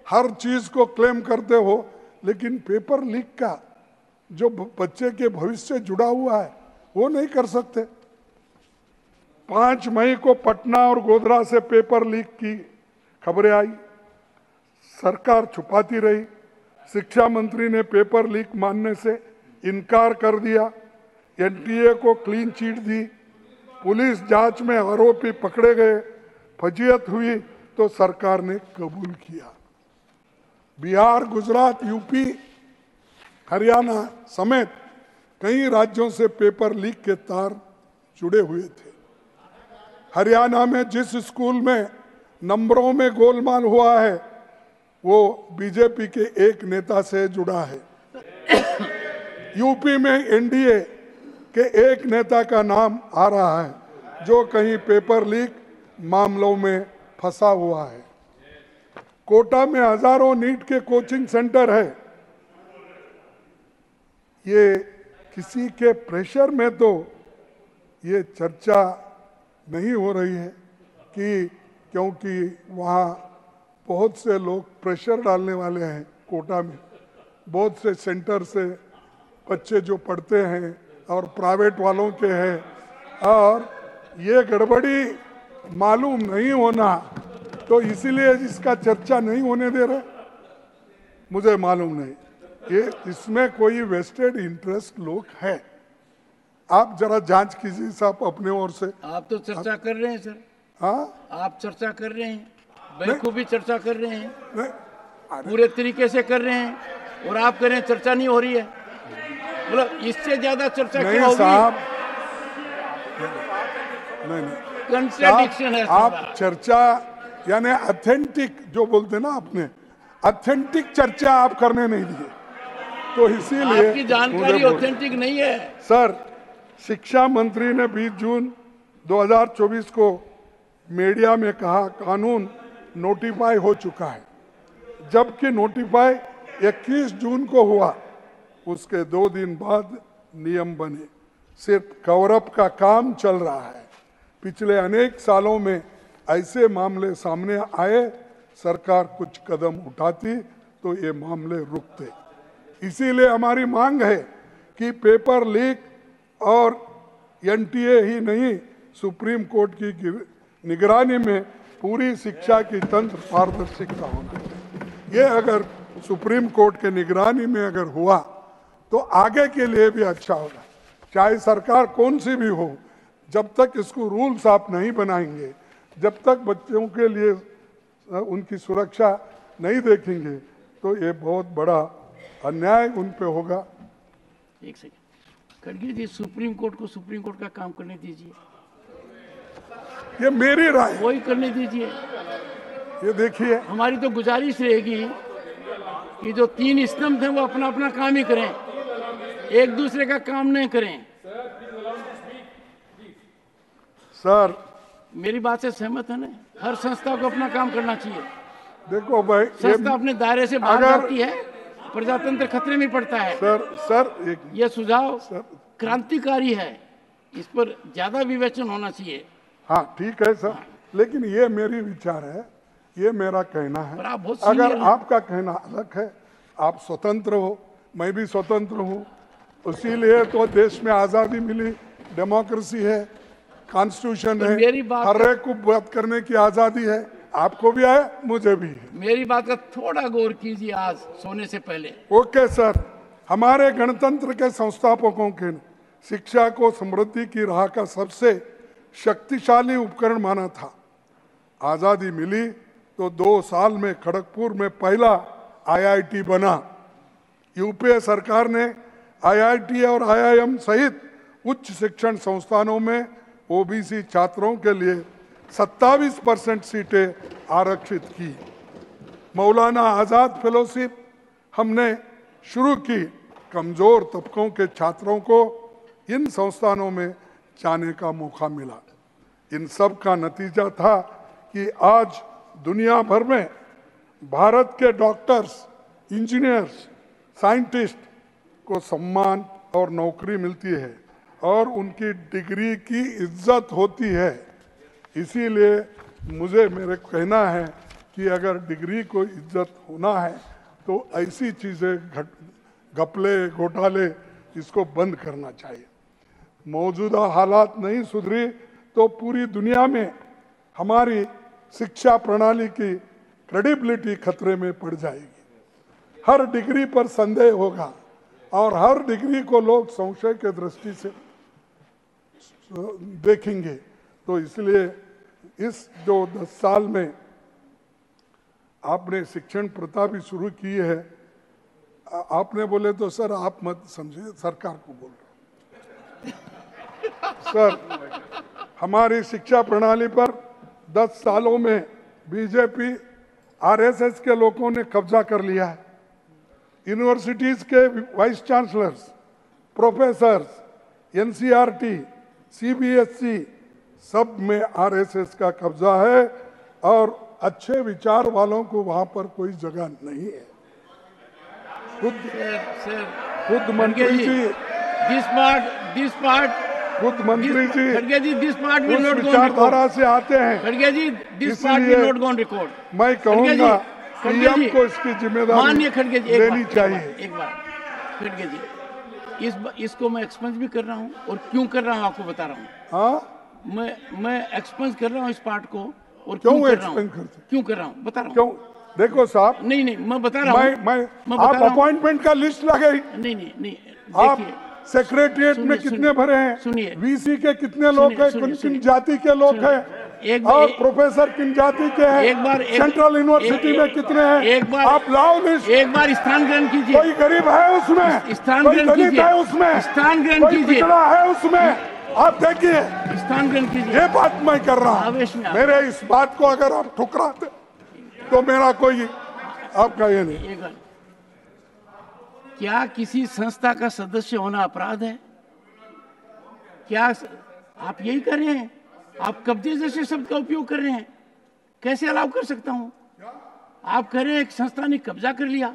हर चीज को क्लेम करते हो, लेकिन पेपर लीक का जो बच्चे के भविष्य से जुड़ा हुआ है वो नहीं कर सकते। 5 मई को पटना और गोधरा से पेपर लीक की खबरें आई, सरकार छुपाती रही। शिक्षा मंत्री ने पेपर लीक मानने से इनकार कर दिया, एनटीए को क्लीन चिट दी, पुलिस जांच में आरोपी पकड़े गए, फजीयत हुई तो सरकार ने कबूल किया। बिहार, गुजरात, यूपी, हरियाणा समेत कई राज्यों से पेपर लीक के तार जुड़े हुए थे। हरियाणा में जिस स्कूल में नंबरों में गोलमाल हुआ है वो बीजेपी के एक नेता से जुड़ा है। यूपी में एनडीए के एक नेता का नाम आ रहा है जो कहीं पेपर लीक मामलों में फंसा हुआ है। कोटा में हजारों नीट के कोचिंग सेंटर है। ये किसी के प्रेशर में तो ये चर्चा नहीं हो रही है कि क्योंकि वहाँ बहुत से लोग प्रेशर डालने वाले हैं। कोटा में बहुत से सेंटर से बच्चे जो पढ़ते हैं और प्राइवेट वालों के हैं, और ये गड़बड़ी मालूम नहीं होना, तो इसीलिए इसका चर्चा नहीं होने दे रहे। मुझे मालूम नहीं, ये इसमें कोई वेस्टेड इंटरेस्ट लोग है। आप जरा जांच कीजिए साहब अपने ओर से। आप तो चर्चा कर रहे हैं सर। हाँ, आप चर्चा कर रहे हैं, बखूबी चर्चा कर रहे हैं, नहीं, पूरे तरीके से कर रहे हैं, और आप कह रहे हैं चर्चा नहीं हो रही है। मतलब इससे ज्यादा चर्चा क्या नहीं होगी? साहब, नहीं कंट्राडिक्शन है आप साहब। चर्चा यानी ऑथेंटिक जो बोलते ना, आपने ऑथेंटिक चर्चा आप करने नहीं दिए, तो इसीलिए आपकी जानकारी मुझे बोल- ऑथेंटिक नहीं है। सर, शिक्षा मंत्री ने 20 जून 2024 को मीडिया में कहा कानून नोटिफाई हो चुका है, जबकि नोटिफाई 21 जून को हुआ। उसके 2 दिन बाद नियम बने। सिर्फ कवरअप का काम चल रहा है। पिछले अनेक सालों में ऐसे मामले सामने आए, सरकार कुछ कदम उठाती तो ये मामले रुकते। इसीलिए हमारी मांग है कि पेपर लीक और एनटीए ही नहीं, सुप्रीम कोर्ट की निगरानी में पूरी शिक्षा की तंत्र पारदर्शिता होना चाहिए। ये अगर सुप्रीम कोर्ट के निगरानी में अगर हुआ तो आगे के लिए भी अच्छा होगा। चाहे सरकार कौन सी भी हो, जब तक इसको रूल्स आप नहीं बनाएंगे, जब तक बच्चों के लिए उनकी सुरक्षा नहीं देखेंगे, तो ये बहुत बड़ा अन्याय उन पे होगा। एक सेकंड, खड़गे जी, सुप्रीम कोर्ट को सुप्रीम कोर्ट का काम करने दीजिए, ये मेरी राय है। वही करने दीजिए। ये देखिए, हमारी तो गुजारिश रहेगी कि जो 3 स्तंभ थे वो अपना अपना काम ही करें, एक दूसरे का काम नहीं करें। सर मेरी बात से सहमत है ना? हर संस्था को अपना काम करना चाहिए। देखो भाई, संस्था अपने दायरे से बाहर अगर- जाती है, प्रजातंत्र खतरे में पड़ता है। सर एक यह सुझाव सर, क्रांतिकारी है, इस पर ज्यादा विवेचन होना चाहिए। हाँ ठीक है सर, लेकिन ये मेरी विचार है, ये मेरा कहना पर है। आप बहुत अगर सीनियर हैं। आपका कहना अलग है, आप स्वतंत्र हो, मैं भी स्वतंत्र हूँ, इसीलिए तो देश में आज़ादी मिली, डेमोक्रेसी है, कॉन्स्टिट्यूशन है, मेरी बात हर एक को बात करने की आज़ादी है। आपको भी है, मुझे भी है। मेरी बात का थोड़ा गौर कीजिए आज सोने से पहले। ओके सर, हमारे गणतंत्र के संस्थापकों के शिक्षा को समृद्धि की राह का सबसे शक्तिशाली उपकरण माना था। आज़ादी मिली तो 2 साल में खड़गपुर में पहला आईआईटी बना। यूपीए सरकार ने आईआईटी और आईआईएम सहित उच्च शिक्षण संस्थानों में ओबीसी छात्रों के लिए 27% सीटें आरक्षित की। मौलाना आज़ाद फेलोशिप, हमने शुरू की, कमजोर तबकों के छात्रों को इन संस्थानों में जाने का मौका मिला। इन सब का नतीजा था कि आज दुनिया भर में भारत के डॉक्टर्स, इंजीनियर्स, साइंटिस्ट को सम्मान और नौकरी मिलती है और उनकी डिग्री की इज्जत होती है। इसीलिए मेरे कहना है कि अगर डिग्री को इज्जत होना है तो ऐसी चीज़ें घपले घोटाले इसको बंद करना चाहिए। मौजूदा हालात नहीं सुधरी तो पूरी दुनिया में हमारी शिक्षा प्रणाली की क्रेडिबिलिटी खतरे में पड़ जाएगी। हर डिग्री पर संदेह होगा और हर डिग्री को लोग संशय के दृष्टि से देखेंगे। तो इसलिए इस जो 10 साल में आपने शिक्षण प्रथा भी शुरू की है, आपने बोले तो सर आप मत समझिए, सरकार को बोल रहे सर, हमारी शिक्षा प्रणाली पर 10 सालों में बीजेपी आरएसएस के लोगों ने कब्जा कर लिया है। यूनिवर्सिटीज के vice chancellors, professors, NCERT, CBSE सब में आरएसएस का कब्जा है और अच्छे विचार वालों को वहां पर कोई जगह नहीं है। खुद मंत्री जी, खुद मंत्री जी उस विचारधारा से आते हैं। इसलिए मैं कहूँगा पीएम को इसकी जिम्मेदारी लेनी चाहिए। एक बार खड़गे जी, इसको मैं एक्सपेंस भी कर रहा हूँ और क्यों कर रहा हूँ आपको बता रहा हूँ। हाँ, मैं एक्सपेंस कर रहा हूँ इस पार्ट को और क्यों कर रहा हूँ, एक्सपेंस करते? क्यों कर रहा हूँ बता रहा हूँ। क्यों? देखो साहब, नहीं मैं बता रहा हूँ। आप अपॉइंटमेंट का लिस्ट लगे, नहीं आप सेक्रेटरिएट में कितने भरे हैं, सुनिए, वीसी के कितने लोग हैं, किन जाति के लोग हैं, और प्रोफेसर किन जाति के हैं, सेंट्रल यूनिवर्सिटी में कितने हैं, आप लाओ लिस्ट। एक बार स्थान ग्रहण कीजिए। कोई गरीब है उसमें, स्थान कोई ग्रहण दलित कीजिए, है उसमें, स्थान ग्रहण कोई कीजिए, पिछड़ा है उसमें, आप देखिए। स्थान ग्रहण कीजिए। ये बात मैं कर रहा हूँ। मेरे इस बात को अगर आप ठुकराते तो मेरा कोई आपका ये नहीं। क्या किसी संस्था का सदस्य होना अपराध है? क्या आप यही कर रहे हैं? आप कब्जे जैसे शब्द का उपयोग कर रहे हैं, कैसे अलाउ कर सकता हूं? आप कह रहे हैं एक संस्था ने कब्जा कर लिया,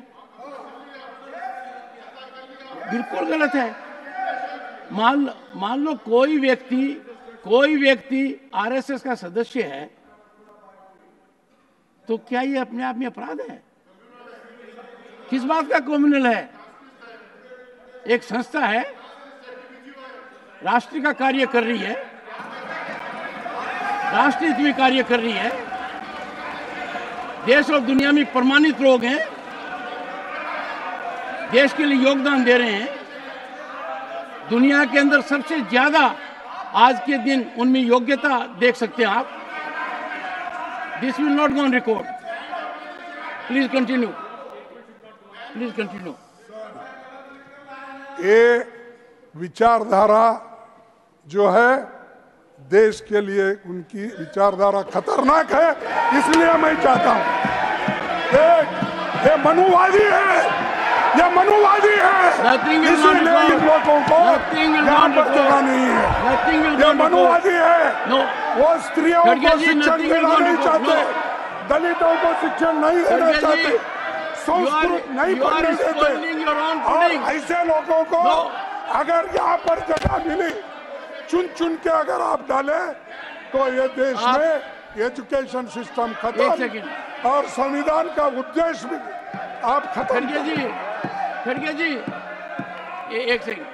बिल्कुल गलत है। मान लो कोई व्यक्ति आरएसएस का सदस्य है तो क्या ये अपने आप में अपराध है? किस बात का क्रिमिनल है? एक संस्था है, राष्ट्र का कार्य कर रही है, राष्ट्र हित में कार्य कर रही है, देश और दुनिया में प्रमाणित लोग हैं, देश के लिए योगदान दे रहे हैं, दुनिया के अंदर सबसे ज्यादा आज के दिन उनमें योग्यता देख सकते हैं आप। This will not go on record. Please continue, please continue. ये विचारधारा जो है देश के लिए, उनकी विचारधारा खतरनाक है। इसलिए मैं चाहता हूं, ये मनुवादी है, ये मनुवादी है, इसलिए इन लोगों को यहाँ पर जगह नहीं है। ये मनुवादी है, वो स्त्रियों को शिक्षण देना नहीं चाहते, दलितों को शिक्षण नहीं देना चाहते, संस्कृत नहीं पढ़ने देते, और ऐसे लोगों को अगर यहाँ पर जगह मिली, चुन के अगर आप डाले तो ये देश में एजुकेशन सिस्टम खत्म और संविधान का उद्देश्य भी आप खत्म। खड़गे जी एक सेकंड,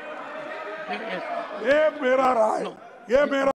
ये मेरा राय, ये मेरा